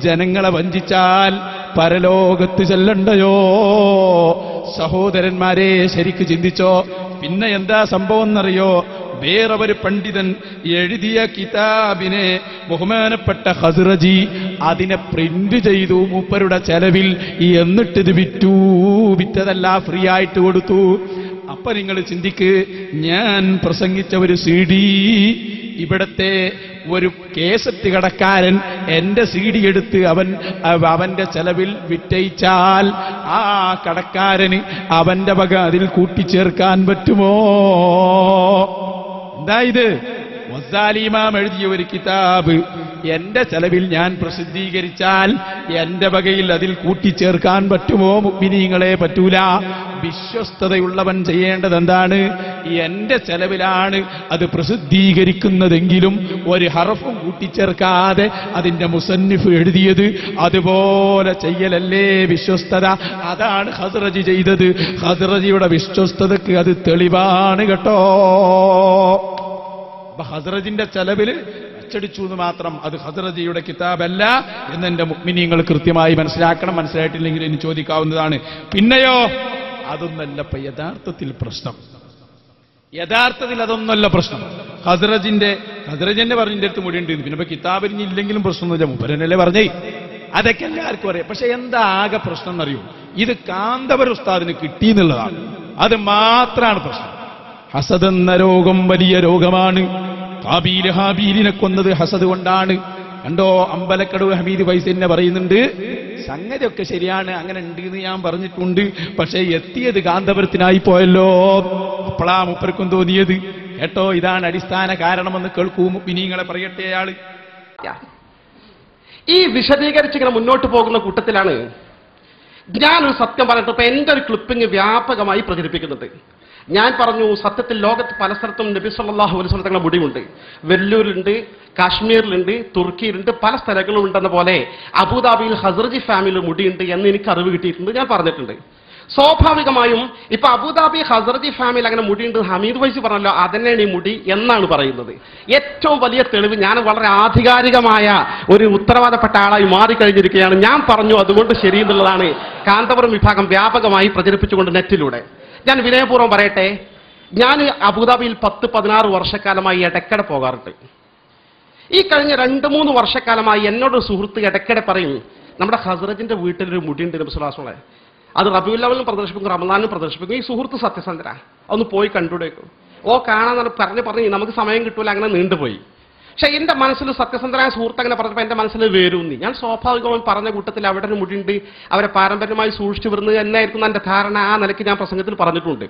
ജനങ്ങളെ വഞ്ചിച്ചാൽ പരലോകത്ത് ചെല്ലണ്ടയോ? സഹോദരന്മാരെ, ശരിക്ക് ചിന്തിച്ചോ. പിന്നെ എന്താ സംഭവം എന്നറിയോ? വേറൊരു പണ്ഡിതൻ എഴുതിയ കിതാബിനെ ബഹുമാനപ്പെട്ട ഹസ്റജി അതിനെ പ്രിന്റ് ചെയ്തു മൂപ്പരുടെ ചെലവിൽ. എന്നിട്ടിത് വിറ്റതല്ല, ഫ്രീ ആയിട്ട് കൊടുത്തു. അപ്പൊ നിങ്ങൾ ചിന്തിക്ക്, ഞാൻ പ്രസംഗിച്ച ഒരു CD ഇവിടത്തെ ഒരു കേസറ്റ് കടക്കാരൻ എന്റെ CD എടുത്ത് അവന്റെ ചെലവിൽ വിറ്റയിച്ചാൽ ആ കടക്കാരന് അവന്റെ വക അതിൽ കൂട്ടിച്ചേർക്കാൻ പറ്റുമോ? എന്താ ഇത്? ഗസാലി ഇമാം എഴുതിയ ഒരു കിതാബ് എന്റെ ചെലവിൽ ഞാൻ പ്രസിദ്ധീകരിച്ചാൽ എന്റെ വകയിൽ അതിൽ കൂട്ടിച്ചേർക്കാൻ പറ്റുമോ? മുഅ്മിനീങ്ങളെ, പറ്റൂല. വിശ്വസ്തതയുള്ളവൻ ചെയ്യേണ്ടത് എന്താണ്? എന്റെ ചെലവിലാണ് അത് പ്രസിദ്ധീകരിക്കുന്നതെങ്കിലും ഒരു ഹർഫും കൂട്ടിച്ചേർക്കാതെ അതിന്റെ മുസന്നിഫ് എഴുതിയത് അതുപോലെ ചെയ്യലല്ലേ വിശ്വസ്തത? അതാണ് ഹസ്റജി ചെയ്തത്. ഹസ്റജിയുടെ വിശ്വസ്തതക്ക് അത് തെളിവാണ് കേട്ടോ. ഹസ്റജിന്റെ ചെലവിൽ അച്ചടിച്ചു എന്ന് മാത്രം, അത് ഹസ്റജിയുടെ കിതാബല്ല എന്നെന്റെ മുഅ്മിനീങ്ങൾ കൃത്യമായി മനസ്സിലാക്കണം. മനസ്സിലായിട്ടില്ലെങ്കിൽ ഇനി ചോദിക്കാവുന്നതാണ്. പിന്നെയോ, അതൊന്നല്ല ഇപ്പൊ യഥാർത്ഥത്തിൽ പ്രശ്നം. യഥാർത്ഥത്തിൽ അതൊന്നല്ല പ്രശ്നം. ഹസ്റജിന്റെ പറഞ്ഞിന്റെ അടുത്ത് മുടിയുണ്ട്. പിന്നെ ഇപ്പൊ കിതാബിന് ഇല്ലെങ്കിലും പ്രശ്നമൊന്നുമില്ല, മുപ്പരനല്ലേ പറഞ്ഞേ. അതൊക്കെ എല്ലാവർക്കും അറിയാം. പക്ഷെ എന്താ ആകെ പ്രശ്നം എന്നറിയോ? ഇത് കാന്തപുര ഉസ്താദിന് കിട്ടിയെന്നുള്ളതാണ്. അത് മാത്രമാണ് പ്രശ്നം. ഹസദ് എന്ന രോഗം വലിയ രോഗമാണ്. ഹാബീല് ഹാബീലിനെ കൊന്നത് ഹസദ് കൊണ്ടാണ്. കണ്ടോ, അമ്പലക്കടവ് ഹമീദ് ഫൈസലിനെ പറയുന്നുണ്ട്, സംഗതിയൊക്കെ ശരിയാണ്, അങ്ങനെ ഉണ്ട് എന്ന് ഞാൻ പറഞ്ഞിട്ടുണ്ട്. പക്ഷെ എത്തിയത് കാന്തപുരത്തിനായി പോയല്ലോ. അപ്പോഴാ മുപ്പർക്കും തോന്നിയത്. കേട്ടോ, ഇതാണ് അടിസ്ഥാന കാരണമെന്ന് കേൾക്കൂ. മുഅ്മിനീങ്ങളെ പറയട്ടെ അയാള്. ഈ വിശദീകരിച്ച് ഇങ്ങനെ മുന്നോട്ട് പോകുന്ന കൂട്ടത്തിലാണ് ഞാനൊരു സത്യം പറഞ്ഞിട്ട് ഇപ്പൊ എന്റെ ഒരു ക്ലിപ്പിംഗ് വ്യാപകമായി പ്രചരിപ്പിക്കുന്നുണ്ട്. ഞാൻ പറഞ്ഞു, സത്യത്തിൽ ലോകത്ത് പല സ്ഥലത്തും നബി സല്ലല്ലാഹു അലൈഹി വസല്ലം തങ്ങളുടെ മുടിയുണ്ട്. വെല്ലൂരിലുണ്ട്, കാശ്മീരിലുണ്ട്, തുർക്കിയിലുണ്ട്, പല സ്ഥലങ്ങളും ഉണ്ടെന്ന പോലെ അബുദാബിയിൽ ഹസ്റജി ഫാമിലി മുടിയുണ്ട് എന്ന് എനിക്ക് അറിവ് കിട്ടിയിട്ടുണ്ട്, ഞാൻ പറഞ്ഞിട്ടുണ്ട്. സ്വാഭാവികമായും ഇപ്പൊ അബുദാബി ഹസ്റജി ഫാമിലി അങ്ങനെ മുടിയുണ്ട് ഹമീദ് വൈസി പറഞ്ഞല്ലോ, അതന്നെയാണ് ഈ മുടി എന്നാണ് പറയുന്നത്. ഏറ്റവും വലിയ തെളിവ്, ഞാൻ വളരെ ആധികാരികമായ ഒരു ഉത്തരവാദപ്പെട്ട ആളായി മാറിക്കഴിഞ്ഞിരിക്കുകയാണ്. ഞാൻ പറഞ്ഞു, അതുകൊണ്ട് ശരിയെന്നുള്ളതാണ് കാന്തപുരം വിഭാഗം വ്യാപകമായി പ്രചരിപ്പിച്ചുകൊണ്ട് നെറ്റിലൂടെ. ഞാൻ വിനയപൂർവ്വം പറയട്ടെ, ഞാൻ അബുദാബിയിൽ 10-16 വർഷക്കാലമായി ഇടയ്ക്കിടെ പോകാറുണ്ട്. ഈ കഴിഞ്ഞ 2-3 വർഷക്കാലമായി എന്നോട് സുഹൃത്ത് ഇടയ്ക്കിടെ പറയും, നമ്മുടെ ഹസ്റജിന്റെ വീട്ടിലൊരു മുടിയുണ്ട് നബി സ്വല്ലല്ലാഹു അലൈഹി വസല്ലം, അത് റബീഉൽ അവ്വലിലും പ്രദർശിപ്പിക്കും, റമദാനിലും പ്രദർശിപ്പിക്കും. ഈ സുഹൃത്ത് സത്യസന്ധരാ, ഒന്ന് പോയി കണ്ടുടേക്കും. കാണാൻ പറഞ്ഞു നമുക്ക് സമയം കിട്ടൂല, അങ്ങനെ നീണ്ടുപോയി. പക്ഷെ എന്റെ മനസ്സിൽ സത്യസന്ധനായ സുഹൃത്ത് അങ്ങനെ പറഞ്ഞപ്പോൾ എന്റെ മനസ്സിൽ വേരൂന്നി. ഞാൻ സ്വാഭാവികമായി പറഞ്ഞ കൂട്ടത്തിൽ അവിടെ ഒരു മുടിയുണ്ട്, അവരെ പാരമ്പര്യമായി സൂക്ഷിച്ചു വരുന്നത് എന്നായിരിക്കും എന്റെ ധാരണ. ആ നിലയ്ക്ക് ഞാൻ പ്രസംഗത്തിൽ പറഞ്ഞിട്ടുണ്ട്.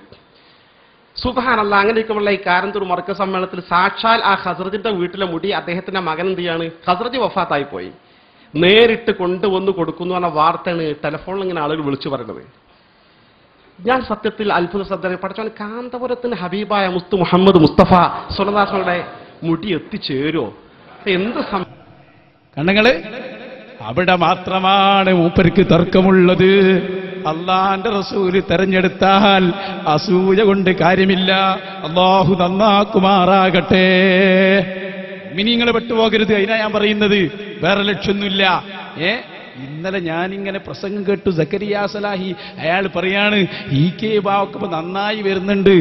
സുബ്ഹാനല്ലാഹ്, അങ്ങനെയൊക്കെയുള്ള ഈ കാരന്തൂർ മർക്കസ് സമ്മേളനത്തിൽ സാക്ഷാൽ ആ ഹസ്റജിന്റെ വീട്ടിലെ മുടി അദ്ദേഹത്തിന്റെ മകൻ എന്ത് ചെയ്യാണ്, ഹസ്റജി വഫാത്തായി പോയി, നേരിട്ട് കൊണ്ടുവന്ന് കൊടുക്കുന്നു എന്ന വാർത്തയാണ് ടെലിഫോണിൽ ഇങ്ങനെ ആളുകൾ വിളിച്ചു പറയുന്നത്. ഞാൻ സത്യത്തിൽ അത്ഭുത ശ്രദ്ധ പഠിച്ചാൽ കാന്തപുരത്തിന് ഹബീബായ മുസ്തു മുഹമ്മദ് മുസ്തഫ സ്വല്ലല്ലാഹു അലൈഹി വസല്ലമയുടെ മുടി എത്തിച്ചേരോ? എന്ത് കണ്ണങ്ങള് അവിടെ മാത്രമാണ് മൂപ്പർക്ക് തർക്കമുള്ളത്. അള്ളാന്റെ റസൂല് തെരഞ്ഞെടുത്താൽ അസൂയ കൊണ്ട് കാര്യമില്ല. അള്ളാഹു നന്നാക്കുമാറാകട്ടെ. മിനിങ്ങൾ പെട്ടുപോകരുത്, അതിനാ ഞാൻ പറയുന്നത്, വേറെ ലക്ഷ്യമൊന്നുമില്ല. ഇന്നലെ ഞാനിങ്ങനെ പ്രസംഗം കേട്ടു, സക്കരിയ സലാഹി അയാൾ പറയാണ് ഈ കെ ബാവൊക്കെ നന്നായി വരുന്നുണ്ട്,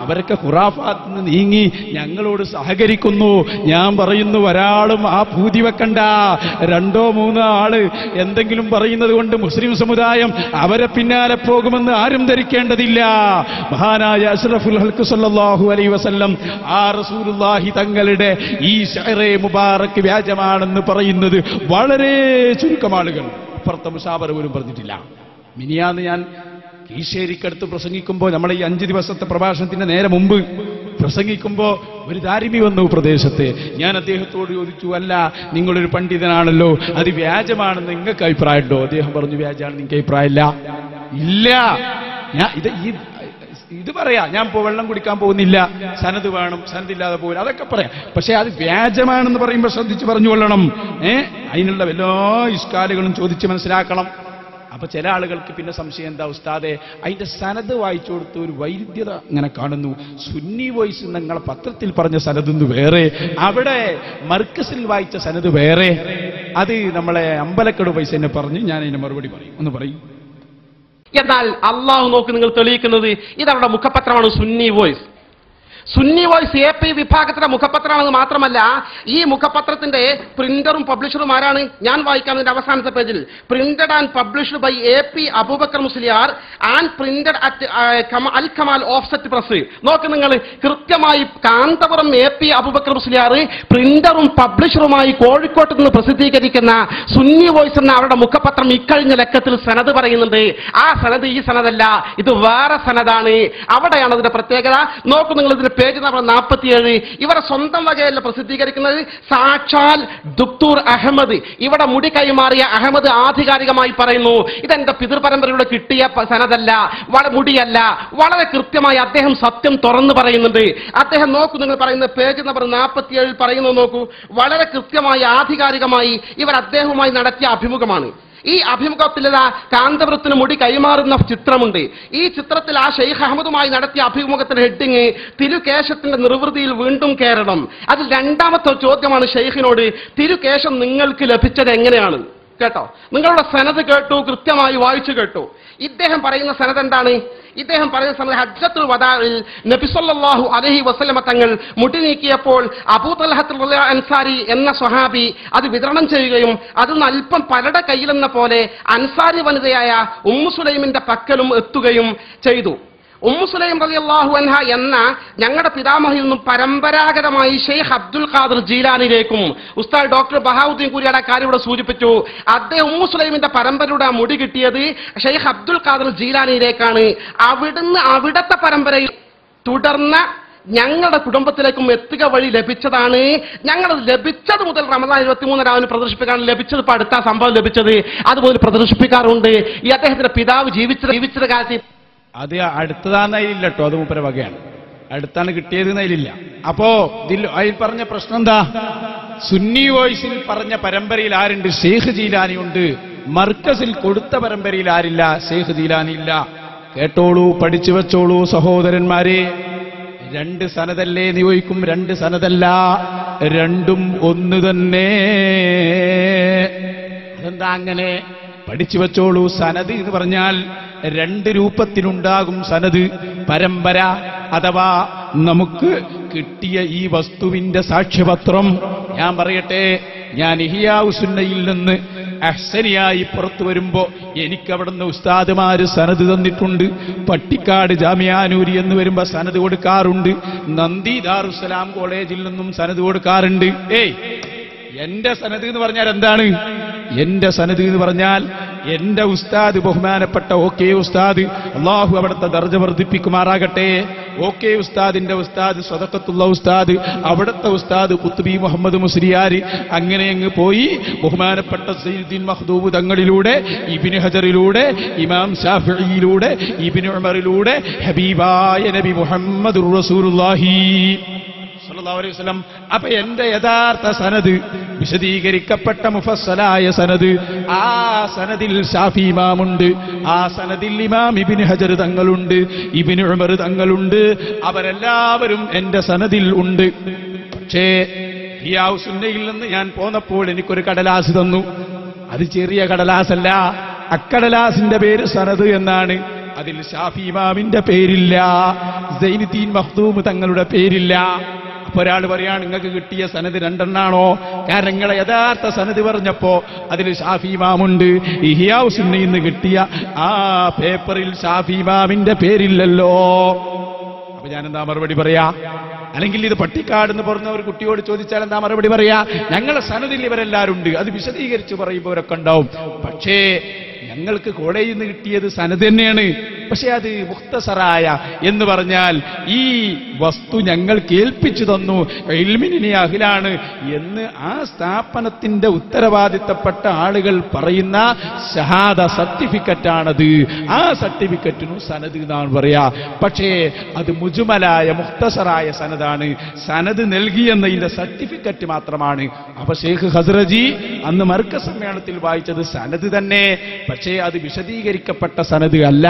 അവരൊക്കെ ഖുറാഫാത്തിൽ നിന്ന് നീങ്ങി ഞങ്ങളോട് സഹകരിക്കുന്നു. ഞാൻ പറയുന്നു, ഒരാളും ആ പൂതി വെക്കണ്ട. 2-3 ആള് എന്തെങ്കിലും പറയുന്നത് കൊണ്ട് മുസ്ലിം സമുദായം അവരെ പിന്നാലെ പോകുമെന്ന് ആരും ധരിക്കേണ്ടതില്ല. മഹാനായ അഷ്റഫുൽ ഖൽഖ് സല്ലല്ലാഹു അലൈഹി വസല്ലം ആ റസൂലുള്ളാഹി തങ്ങളുടെ ഈ ശഅറേ മുബാറക് വ്യാജമാണെന്ന് പറയുന്നത് വളരെ ചുരുക്കമാണ്. ആളുകൾ അപ്പുറത്തെ മുസാബറ പോലും പറഞ്ഞിട്ടില്ല. മിനിയാന്ന് ഞാൻ കീശേരിക്കടുത്ത് പ്രസംഗിക്കുമ്പോൾ, നമ്മളെ ഈ 5 ദിവസത്തെ പ്രഭാഷണത്തിന്റെ നേരെ മുമ്പ് പ്രസംഗിക്കുമ്പോൾ ഒരു ദാരിമി വന്നു പ്രദേശത്ത്. ഞാൻ അദ്ദേഹത്തോട് ചോദിച്ചു, അല്ല നിങ്ങളൊരു പണ്ഡിതനാണല്ലോ, അത് വ്യാജമാണെന്ന് നിങ്ങൾക്ക് അഭിപ്രായമുണ്ടോ? അദ്ദേഹം പറഞ്ഞു, വ്യാജമാണെന്ന് നിങ്ങൾക്ക് അഭിപ്രായമില്ല. ഇല്ല, ഞാൻ ഇത് പറയാ, ഞാൻ വെള്ളം കുടിക്കാൻ പോകുന്നില്ല, സനത് വേണം, സനതില്ലാതെ പോകില്ല, അതൊക്കെ പറയാം. പക്ഷെ അത് വ്യാജമാണെന്ന് പറയുമ്പോൾ ശ്രദ്ധിച്ച് പറഞ്ഞുകൊള്ളണം. അതിനുള്ള എല്ലാ ഇഷ്കാലുകളും ചോദിച്ച് മനസ്സിലാക്കണം. അപ്പൊ ചില ആളുകൾക്ക് പിന്നെ സംശയം, എന്താ ഉസ്താദെ അതിന്റെ സനത് വായിച്ചു കൊടുത്ത് ഒരു വൈരുദ്ധ്യത ഇങ്ങനെ കാണുന്നു. സുന്നി വോയിസ് നിങ്ങളെ പത്രത്തിൽ പറഞ്ഞ സനതെന്ന് വേറെ, അവിടെ മർക്കസിൽ വായിച്ച സനത് വേറെ. അത് നമ്മളെ അമ്പലക്കട് പൈസ എന്നെ പറഞ്ഞു, ഞാൻ അതിന്റെ മറുപടി പറയും. ഒന്ന് പറയും. എന്നാൽ അള്ളാഹു നോക്കി നിങ്ങൾ തെളിയിക്കുന്നത് ഇതവരുടെ മുഖപത്രമാണ് Sunni voice. Sunni voice AP വിഭാഗത്തിന്റെ മുഖപത്രമാണെന്ന് മാത്രമല്ല, ഈ മുഖപത്രത്തിന്റെ പ്രിന്ററും പബ്ലിഷറും ആരാണ്? ഞാൻ വായിക്കാവുന്നതിന്റെ അവസാനത്തെ പേജിൽ, printed and published by AP Abubakar Musliyar and printed at Al Kamal offset press. നോക്ക് നിങ്ങൾ, കൃത്യമായി കാന്തപുരം AP അബൂബക്കർ മുസ്ലിയാർ പ്രിന്ററും പബ്ലിഷറുമായി കോഴിക്കോട്ട് നിന്ന് പ്രസിദ്ധീകരിക്കുന്ന സുന്നി വോയിസ് എന്ന അവരുടെ മുഖപത്രം ഇക്കഴിഞ്ഞ ലക്കത്തിൽ സനത് പറയുന്നുണ്ട്. ആ സനത് ഈ സനതല്ല, ഇത് വേറെ സനതാണ്. അവിടെയാണ് അതിന്റെ പ്രത്യേകത. നോക്കൂ നിങ്ങൾ, ഇതിന്റെ പേജ് നമ്പർ 47. ഇവരെ സ്വന്തം വകയല്ല പ്രസിദ്ധീകരിക്കുന്നത്, സാക്ഷാൽ ദുക്തൂർ അഹമ്മദ്, ഇവിടെ മുടി കൈമാറിയ അഹമ്മദ് ആധികാരികമായി പറയുന്നു, ഇതെന്റെ പിതൃപരമ്പരയുടെ കിട്ടിയ സനതല്ല, മുടിയല്ല. വളരെ കൃത്യമായി അദ്ദേഹം സത്യം തുറന്നു പറയുന്നുണ്ട്. അദ്ദേഹം നോക്കൂ, നിങ്ങൾ പറയുന്ന പേജ് നമ്പർ 47 പറയുന്നു. നോക്കൂ, വളരെ കൃത്യമായി ആധികാരികമായി ഇവർ അദ്ദേഹവുമായി നടത്തിയ അഭിമുഖമാണ്. ഈ അഭിമുഖത്തിലേതാ കാന്തപുരത്തിന് മുടി കൈമാറുന്ന ചിത്രമുണ്ട്. ഈ ചിത്രത്തിൽ ആ ഷെയ്ഖ് അഹമ്മദുമായി നടത്തിയ അഭിമുഖത്തിന്റെ ഹെഡിങ് തിരുകേശത്തിന്റെ നിർവൃതിയിൽ വീണ്ടും കേരളം. അതിൽ 2ാമത്തെ ചോദ്യമാണ് ഷെയ്ഖിനോട്, തിരുകേശം നിങ്ങൾക്ക് ലഭിച്ചത് എങ്ങനെയാണ്? കേട്ടോ, നിങ്ങളുടെ സനത് കേട്ടു, കൃത്യമായി വായിച്ചു കേട്ടു. ഇദ്ദേഹം പറയുന്ന സനത് എന്താണ്? ഇദ്ദേഹം പറയുന്ന സനത് ഹജ്ജത്തുൽ വദാഇൽ നബി സല്ലല്ലാഹു അലൈഹി വസല്ലമ തങ്ങൾ മുടി നീക്കിയപ്പോൾ അബൂ തൽഹത്തുൽ അൻസാരി എന്ന സ്വഹാബി അത് വിതരണം ചെയ്യുകയും അതിൽ നിന്ന് അല്പം പലരുടെ കയ്യിലെന്ന പോലെ അൻസാരി വനിതയായ ഉമ്മു സുലൈമിന്റെ പക്കലും എത്തുകയും ചെയ്തു. ഉമ്മു സുലൈം റളിയല്ലാഹു അൻഹ എന്ന ഞങ്ങളുടെ പിതാമഹിൽ നിന്നും പരമ്പരാഗതമായി ഷെയ്ഖ് അബ്ദുൽ ഖാദിർ ജീലാനിയിലേക്കും, ഉസ്താദ് ഡോക്ടർ ബഹാവുദ്ദീൻ കുരിയുടെ കാര്യം ഇവിടെ സൂചിപ്പിച്ചു, അദ്ദേഹം ഉമ്മു സുലൈമിന്റെ പരമ്പരയുടെ മുടി കിട്ടിയത് ഷെയ്ഖ് അബ്ദുൽ ഖാദിർ ജീലാനിയിലേക്കാണ്. അവിടുന്ന് അവിടത്തെ പരമ്പരയിൽ തുടർന്ന് ഞങ്ങളുടെ കുടുംബത്തിലേക്കും എത്തുക വഴി ലഭിച്ചതാണ്. ഞങ്ങൾ ലഭിച്ചത് മുതൽ റമദാൻ 23 രാവിലെ പ്രദർശിപ്പിക്കാൻ ലഭിച്ചത്, ഇപ്പൊ അടുത്ത സംഭവം ലഭിച്ചത്, അതുപോലെ പ്രദർശിപ്പിക്കാറുണ്ട്. ഈ അദ്ദേഹത്തിന്റെ പിതാവ് ജീവിച്ചത് കാലത്ത് അത് അടുത്തതാന്നതിലില്ല കേട്ടോ, അത് മൂപ്പര വകയാണ്, അടുത്താണ് കിട്ടിയത് എന്നതിലില്ല. അപ്പോ അതിൽ പറഞ്ഞ പ്രശ്നം എന്താ? സുന്നി വോയിസിൽ പറഞ്ഞ പരമ്പരയിൽ ആരുണ്ട്? ഷെയ്ഖ് ജീലാനി ഉണ്ട്. മർക്കസിൽ കൊടുത്ത പരമ്പരയിൽ ആരില്ല? ഷെയ്ഖ് ജീലാനി ഇല്ല. കേട്ടോളൂ, പഠിച്ചു വെച്ചോളൂ സഹോദരന്മാരെ. 2 സനതല്ലേ എന്ന് ചോദിക്കും. 2 സനതല്ല, രണ്ടും ഒന്ന് തന്നെ. അതെന്താ അങ്ങനെ? പഠിച്ചു വെച്ചോളൂ. സനത് എന്ന് പറഞ്ഞാൽ 2 രൂപത്തിലുണ്ടാകും സനത്. പരമ്പര അഥവാ നമുക്ക് കിട്ടിയ ഈ വസ്തുവിന്റെ സാക്ഷ്യപത്രം. ഞാൻ പറയട്ടെ, ഞാൻ ഇഹ്യാഉസ്സുന്നയിൽ നിന്ന് അഹ്സനിയായി പുറത്തു വരുമ്പോ എനിക്ക് അവിടുന്ന് ഉസ്താദുമാര് സനത് തന്നിട്ടുണ്ട്. പട്ടിക്കാട് ജാമിയാനൂരി എന്ന് വരുമ്പോ സനത് കൊടുക്കാറുണ്ട്. നന്ദി ദാറുസ്സലാം കോളേജിൽ നിന്നും സനത് കൊടുക്കാറുണ്ട്. എന്റെ സനത് എന്ന് പറഞ്ഞാൽ എന്താണ്? എന്റെ സനത് എന്ന് പറഞ്ഞാൽ എന്റെ ഉസ്താദ്, ബഹുമാനപ്പെട്ട OK ഉസ്താദ്, അള്ളാഹു അവിടുത്തെ ദർജ വർദ്ധിപ്പിക്കുമാറാകട്ടെ. OK ഉസ്താദിന്റെ ഉസ്താദ് സദഖത്തുള്ള ഉസ്താദ്, അവിടുത്തെ ഉസ്താദ് ഖുത്ബി മുഹമ്മദ് മുസ്ലിയാർ, അങ്ങനെ അങ്ങ് പോയി ബഹുമാനപ്പെട്ട സയ്യിദുൽ മഖ്ദൂബ് തങ്ങളിലൂടെ, ഇബ്നു ഹജറിലൂടെ, ഇമാം ശാഫിഈയിലൂടെ, ഇബ്നു ഉമറിലൂടെ, ഹബീബായ നബി മുഹമ്മദുർ റസൂലുള്ളാഹി സല്ലല്ലാഹു അലൈഹി വസല്ലം. അപ്പൊ എന്റെ യഥാർത്ഥ സനദ്, വിശദീകരിക്കപ്പെട്ട മുഫസ്സലായ സനദ്, ആ സനദിൽ ഷാഫി ഇമാമുണ്ട്, ആ സനദിൽ ഇമാം ഇബ്നു ഹജർ തങ്ങളുണ്ട്, ഇബ്നു ഉമർ തങ്ങളുണ്ട്, അവരെല്ലാവരും എന്റെ സനദിൽ ഉണ്ട്. പക്ഷേ ഇഹ്യാഉ സുന്നയിൽ നിന്ന് ഞാൻ പോന്നപ്പോൾ എനിക്കൊരു കടലാസ് തന്നു. അത് ചെറിയ കടലാസല്ല, അക്കടലാസിന്റെ പേര് സനദ് എന്നാണ്. അതിൽ ഷാഫി ഇമാമിന്റെ പേരില്ല, സൈനുദ്ദീൻ മഖ്ദൂം തങ്ങളുടെ പേരില്ല. അപ്പൊ ഒരാൾ പറയാണ് നിങ്ങൾക്ക് കിട്ടിയ സനദ് രണ്ടെണ്ണാണോ? കാരണം നിങ്ങളെ യഥാർത്ഥ സനദ് പറഞ്ഞപ്പോ അതിൽ ഷാഫി ഇമാമുണ്ട്, ഇഹ്യാഉ സുന്നയിൽ നിന്ന് കിട്ടിയ ആ പേപ്പറിൽ ഷാഫി ഇമാമിന്റെ പേരില്ലല്ലോ. അപ്പൊ ഞാനെന്താ മറുപടി പറയാ? അല്ലെങ്കിൽ ഇത് പട്ടിക്കാട് എന്ന് പറഞ്ഞ ഒരു കുട്ടിയോട് ചോദിച്ചാൽ എന്താ മറുപടി പറയാ? ഞങ്ങളെ സനദിൽ ഇവരെല്ലാവരും ഉണ്ട്, അത് വിശദീകരിച്ച് പറയുമ്പോൾ അവരൊക്കെ ഉണ്ടാവും. പക്ഷേ ഞങ്ങൾക്ക് കോളേജിൽ നിന്ന് കിട്ടിയത് സനദ് തന്നെയാണ്. പക്ഷെ അത് മുഖ്തസറായ എന്ന് പറഞ്ഞാൽ ഈ വസ്തു ഞങ്ങൾ കേൾപ്പിച്ചു തന്നു, ഇൽമിനി അഹ്ലാണ് എന്ന് ആ സ്ഥാപനത്തിന്റെ ഉത്തരവാദിത്തപ്പെട്ട ആളുകൾ പറയുന്ന ഷഹാദ സർട്ടിഫിക്കറ്റാണത്. ആ സർട്ടിഫിക്കറ്റിനും സനദ് എന്നാണ് പറയാ. പക്ഷേ അത് മുജ്മലായ മുഖ്തസറായ സനദാണ്. സനദ് നൽകിയെന്നതിന്റെ സർട്ടിഫിക്കറ്റ് മാത്രമാണ്. അപ്പൊ ഷെയ്ഖ് ഹസ്റജി അന്ന് മർക്കസ് സമ്മേളനത്തിൽ വായിച്ചത് സനദ് തന്നെ, പക്ഷേ അത് വിശദീകരിക്കപ്പെട്ട സനദ് അല്ല.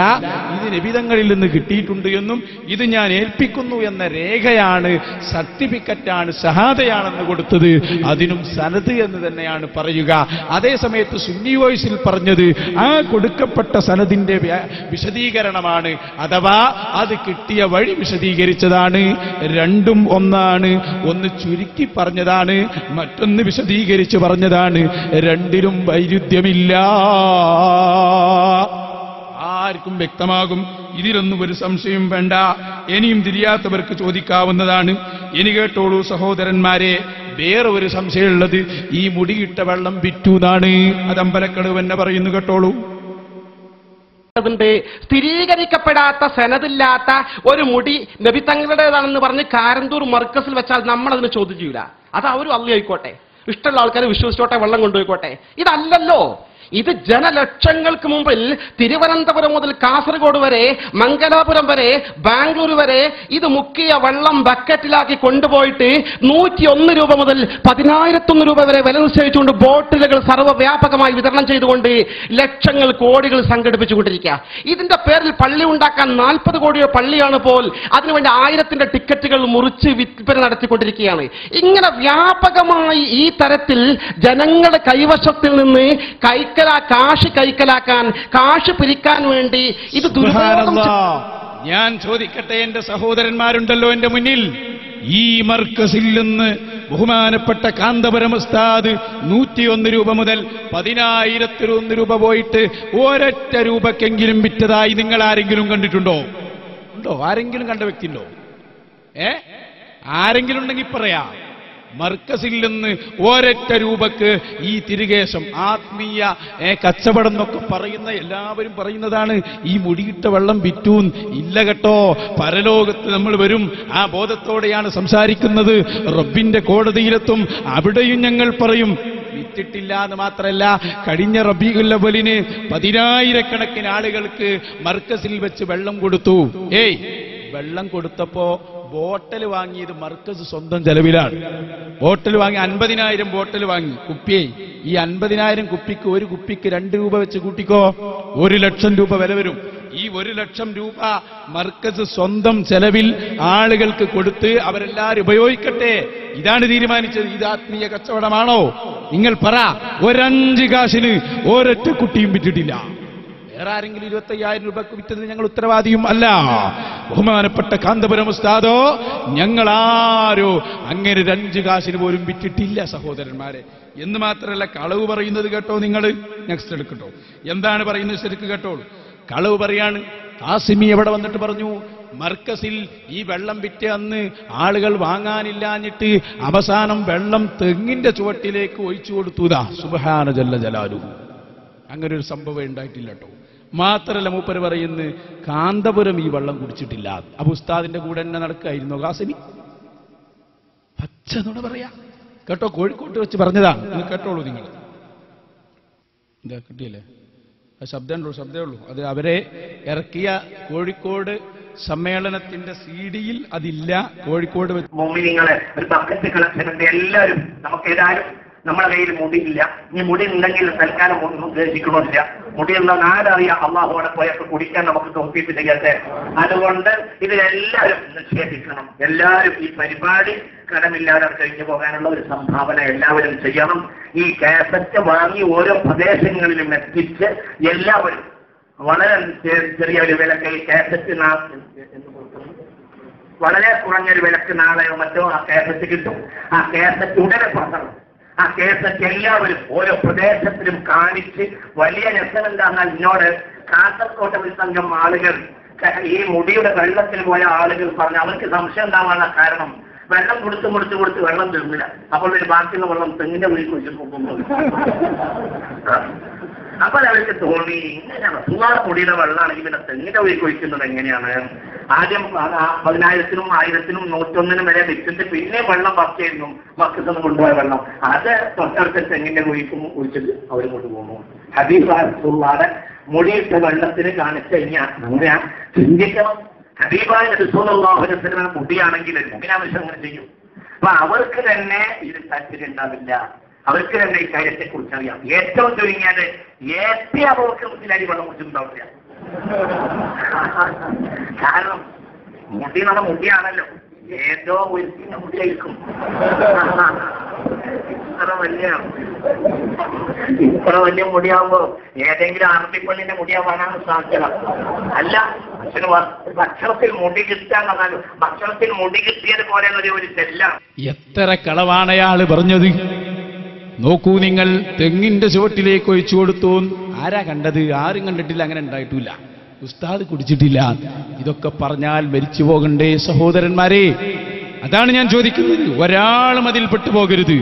ഇത് നബിതങ്ങളിൽ നിന്ന് കിട്ടിയിട്ടുണ്ട് എന്നും ഇത് ഞാൻ ഏൽപ്പിക്കുന്നു എന്ന രേഖയാണ്, സർട്ടിഫിക്കറ്റാണ്, ഷഹാദയാണെന്ന് കൊടുത്തത്. അതിനും സനദ് എന്ന് തന്നെയാണ് പറയുക. അതേ സമയത്ത് സുന്നി വോയിസിൽ പറഞ്ഞത് ആ കൊടുക്കപ്പെട്ട സനദിന്റെ വിശദീകരണമാണ്, അഥവാ അത് കിട്ടിയ വഴി വിശദീകരിച്ചതാണ്. രണ്ടും ഒന്നാണ്. ഒന്ന് ചുരുക്കി പറഞ്ഞതാണ്, മറ്റൊന്ന് വിശദീകരിച്ച് പറഞ്ഞതാണ്. രണ്ടിലും വൈരുദ്ധ്യമില്ല. ആർക്കും വ്യക്തമാകും. ഇതിലൊന്നും ഒരു സംശയം വേണ്ട. ഇനിയും തിരിയാത്തവർക്ക് ചോദിക്കാവുന്നതാണ്. ഇനി കേട്ടോളൂ സഹോദരന്മാരെ, വേറെ ഒരു സംശയമുള്ളത് ഈ മുടിയിട്ട വെള്ളം വിറ്റുന്നാണ്. അത് അമ്പലക്കടവ് തന്നെ പറയുന്നു, കേട്ടോളൂ. അതിന്റെ സ്ഥിരീകരിക്കപ്പെടാത്ത സനദില്ലാത്ത ഒരു മുടി നബി തങ്ങളുടേതാണെന്ന് പറഞ്ഞ് കാരന്തൂർ മർക്കസിൽ വെച്ചാൽ നമ്മൾ അതിന് ചോദ്യം ചെയ്യൂല. അത് അവരും അള്ളി ആയിക്കോട്ടെ, ഇഷ്ടമുള്ള ആൾക്കാർ വിശ്വസിച്ചോട്ടെ, വെള്ളം കൊണ്ടുപോയിക്കോട്ടെ. ഇതല്ലല്ലോ. ഇത് ജനലക്ഷങ്ങൾക്ക് മുമ്പിൽ തിരുവനന്തപുരം മുതൽ കാസർഗോഡ് വരെ, മംഗലാപുരം വരെ, ബാംഗ്ലൂർ വരെ ഇത് മുക്കിയ വെള്ളം ബക്കറ്റിലാക്കി കൊണ്ടുപോയിട്ട് 101 രൂപ മുതൽ 10,001 രൂപ വരെ വില നിശ്ചയിച്ചുകൊണ്ട് ബോട്ടിലുകൾ സർവ്വവ്യാപകമായി വിതരണം ചെയ്തുകൊണ്ട് ലക്ഷങ്ങൾ കോടികൾ സംഘടിപ്പിച്ചുകൊണ്ടിരിക്കുക. ഇതിന്റെ പേരിൽ പള്ളി ഉണ്ടാക്കാൻ 40 കോടിയോ പള്ളിയാണ് പോൽ അതിനുവേണ്ടി 1000ന്റെ ടിക്കറ്റുകൾ മുറിച്ച് വിൽപ്പന നടത്തിക്കൊണ്ടിരിക്കുകയാണ്. ഇങ്ങനെ വ്യാപകമായി ഈ തരത്തിൽ ജനങ്ങളുടെ കൈവശത്തിൽ നിന്ന് കാശ് കൈക്കലാക്കാൻ, കാശ് പിരിക്കാൻ വേണ്ടി ഇത് ദുരുപയോഗം. ഞാൻ ചോദിക്കട്ടെ, എന്റെ സഹോദരന്മാരുണ്ടല്ലോ എന്റെ മുന്നിൽ, ഈ മർക്കസിൽ നിന്ന് ബഹുമാനപ്പെട്ട കാന്തപുരം ഉസ്താദ് 101 രൂപ മുതൽ 10,001 രൂപ പോയിട്ട് ഒരൊറ്റ രൂപക്കെങ്കിലും വിറ്റതായി നിങ്ങൾ ആരെങ്കിലും കണ്ടിട്ടുണ്ടോ? ഉണ്ടോ? ആരെങ്കിലും കണ്ട വ്യക്തി ഉണ്ടോ? ആരെങ്കിലും ഉണ്ടെങ്കിൽ പറയാ. മർക്കസിൽ നിന്ന് ഒരൊറ്റ രൂപക്ക് ഈ തിരുകേശം, ആത്മീയ കച്ചവടം എന്നൊക്കെ പറയുന്ന എല്ലാവരും പറയുന്നതാണ് ഈ മുടിയിട്ട വെള്ളം വിറ്റൂൻ. ഇല്ല കേട്ടോ, പരലോകത്ത് നമ്മൾ വരും. ആ ബോധത്തോടെയാണ് സംസാരിക്കുന്നത്. റബ്ബിന്റെ കോടതിയിലെത്തും. അവിടെയും ഞങ്ങൾ പറയും വിറ്റിട്ടില്ല എന്ന് മാത്രമല്ല, കഴിഞ്ഞ റബീഉൽ അവ്വലിന് 10,000 ആളുകൾക്ക് മർക്കസിൽ വെച്ച് വെള്ളം കൊടുത്തു. വെള്ളം കൊടുത്തപ്പോ ബോട്ടൽ വാങ്ങിയത് മർക്കസ് സ്വന്തം ചെലവിലാണ്. ബോട്ടൽ വാങ്ങി 50,000 ബോട്ടൽ വാങ്ങി, കുപ്പിയെ. ഈ 50,000 കുപ്പിക്ക് ഒരു കുപ്പിക്ക് 2 രൂപ വെച്ച് കൂട്ടിക്കോ, 1,00,000 രൂപ വില വരും. ഈ 1,00,000 രൂപ മർക്കസ് സ്വന്തം ചെലവിൽ ആളുകൾക്ക് കൊടുത്ത് അവരെല്ലാവരും ഉപയോഗിക്കട്ടെ. ഇതാണ് തീരുമാനിച്ചത്. ഇത് ആത്മീയ കച്ചവടമാണോ? നിങ്ങൾ പറ. 5 കാശിന് ഒരൊറ്റ കുട്ടിയും വിറ്റിട്ടില്ല. വേറെ ആരെങ്കിലും 25,000 രൂപക്ക് വിറ്റത് ഞങ്ങൾ ഉത്തരവാദിയും അല്ല. ബഹുമാനപ്പെട്ട കാന്തപുരം ഉസ്താദോ ഞങ്ങളാരോ അങ്ങനെ 5 കാശിന് പോലും വിറ്റിട്ടില്ല സഹോദരന്മാരെ. എന്ന് മാത്രമല്ല, കളവ് പറയുന്നത് കേട്ടോ നിങ്ങൾ. നെക്സ്റ്റ് എടുക്കട്ടോ, എന്താണ് പറയുന്നത് ശരിക്ക് കേട്ടോളൂ. കളവ് പറയാണ്. കാസിമി എവിടെ വന്നിട്ട് പറഞ്ഞു, മർക്കസിൽ ഈ വെള്ളം വിറ്റ അന്ന് ആളുകൾ വാങ്ങാനില്ലാഞ്ഞിട്ട് അവസാനം വെള്ളം തെങ്ങിന്റെ ചുവട്ടിലേക്ക് ഒഴിച്ചു കൊടുത്തുതാ. സുബ്ഹാന ജല്ല ജലാലുഹു. അങ്ങനെ ഒരു സംഭവം ഉണ്ടായിട്ടില്ല കേട്ടോ. മാത്രല്ല മൂപ്പര് പറയുന്നു കാന്തപുരം ഈ വെള്ളം കുടിച്ചിട്ടില്ല. അപ്പൊ ഉസ്താദിന്റെ കൂടെ തന്നെ നടക്കായിരുന്നു കാസിമി. പച്ചനോട് പറയാ കേട്ടോ. കോഴിക്കോട്ട് വെച്ച് പറഞ്ഞതാണ്. കേട്ടോളൂ നിങ്ങൾ. എന്താ കിട്ടിയല്ലേ? ശബ്ദമേ ഉള്ളൂ. അത് അവരെ ഇറക്കിയ കോഴിക്കോട് സമ്മേളനത്തിന്റെ CD-യിൽ അതില്ല. കോഴിക്കോട് മോമിനിങ്ങളെ ഒരു ബക്കറ്റ് കളക്ഷനുണ്ട്. എല്ലാവരും നമുക്ക് ഏതായാലും നമ്മളെ കയ്യിൽ മുടിയില്ല. ഈ മുടി ഉണ്ടെങ്കിൽ തൽക്കാലം ഒന്നും ഉദ്ദേശിക്കണമില്ല. മുടിയുള്ള നാടറിയാം അള്ളാഹുവിടെ പോയൊക്കെ കുടിക്കാൻ നമുക്ക് തോന്നിപ്പിച്ചേ. അതുകൊണ്ട് ഇതിലെല്ലാവരും നിക്ഷേപിക്കണം. എല്ലാവരും ഈ പരിപാടി കടമില്ലാതെ കഴിഞ്ഞു പോകാനുള്ള ഒരു സംഭാവന എല്ലാവരും ചെയ്യണം. ഈ കാസറ്റ് വാങ്ങി ഓരോ പ്രദേശങ്ങളിലും എത്തിച്ച് എല്ലാവരും വളരെ ചെറിയൊരു വിലക്ക് ഈ കാസറ്റ് വളരെ കുറഞ്ഞൊരു വിലക്ക് നാളെയോ മറ്റോ ആ കാസറ്റ് കിട്ടും. ആ കാസറ്റ് ഉടനെ പുറത്തണം. ആ കേസറ്റ് എല്ലാവരും ഓരോ പ്രദേശത്തിലും കാണിച്ച് വലിയ രസം എന്താണെന്നാൽ എന്നോട് കാസർകോട്ടെ ഒരു സംഘം ആളുകൾ ഈ മുടിയുടെ വെള്ളത്തിൽ പോയ ആളുകൾ പറഞ്ഞു അവർക്ക് സംശയം ഉണ്ടാവാനുള്ള കാരണം വെള്ളം കൊടുത്ത് വെള്ളം തീർന്നില്ല. അപ്പോൾ ഒരു ബാക്കിയുള്ള വെള്ളം തെങ്ങിന്റെ വീട്ടിൽ കുഴിച്ച് പോകുമ്പോൾ അപ്പോൾ അവർക്ക് തോന്നി ഇങ്ങനെയാണ് സുവാറ മുടിയുടെ വെള്ളമാണെങ്കിൽ പിന്നെ തെങ്ങിന്റെ വീട്ടിൽ കുഴിക്കുന്നത് എങ്ങനെയാണ്? ആദ്യം 10,000-നും 1,000-നും 101-നും വരെ വെച്ചിട്ട് പിന്നെ വെള്ളം ബാക്കിയായിരുന്നു മക്കത്തൊന്ന് കൊണ്ടുപോയ വെള്ളം. അത് തൊട്ടടുത്ത തെങ്ങിന്റെ കുഴിച്ചിട്ട് അവർ കൊണ്ടുപോകുന്നു. ഹബീബാടെ മുടിയിട്ട വെള്ളത്തിന് കാണിച്ചു കഴിഞ്ഞാൽ അങ്ങനെ ചിന്തിക്കണം. ഹബീബായ റസൂലുള്ളാഹി അലൈഹി വസല്ലം മുടിയാണെങ്കിൽ മുഖ്യാവശ്യം അങ്ങനെ ചെയ്യും. അപ്പൊ അവർക്ക് തന്നെ ഇത് താല്പര്യം ഉണ്ടാവില്ല. അവർക്ക് തന്നെ ഈ കാര്യത്തെ കുറിച്ച് അറിയാം. ഏറ്റവും ചുരുങ്ങിയത് അവർക്ക് മുന്നിലരി വെള്ളം കുറിച്ചിട്ടുണ്ടാവില്ല. കാരണം മുടി നമ്മുടെ മുടിയാണല്ലോ. ഏതോ ഒരു മുടിയായിരിക്കും. ഇത്ര വലിയ മുടിയാകുമ്പോ ഏതെങ്കിലും അറബിപ്പള്ളിന്റെ മുടിയാവാനാണ് സാധ്യത. അല്ല ഭക്ഷണത്തിൽ മുടി കിട്ടാൻ പറഞ്ഞാലും ഭക്ഷണത്തിൽ മുടി കിട്ടിയത് പോലെ ഒരു ചെല്ലാണ്. എത്ര കളവാണ് അയാള് പറഞ്ഞത്. നോക്കൂ നിങ്ങൾ, തെങ്ങിന്റെ ചുവട്ടിലേക്ക് ഒഴിച്ചു കൊടുത്തു. ആരാ കണ്ടത്? ആരും കണ്ടിട്ടില്ല. അങ്ങനെ ഉണ്ടായിട്ടില്ല. ഉസ്താദ് കുടിച്ചിട്ടില്ല. ഇതൊക്കെ പറഞ്ഞാൽ മരിച്ചു പോകണ്ടേ സഹോദരന്മാരെ? അതാണ് ഞാൻ ചോദിക്കുന്നത്. ഒരാളും അതിൽപ്പെട്ടു പോകരുത്.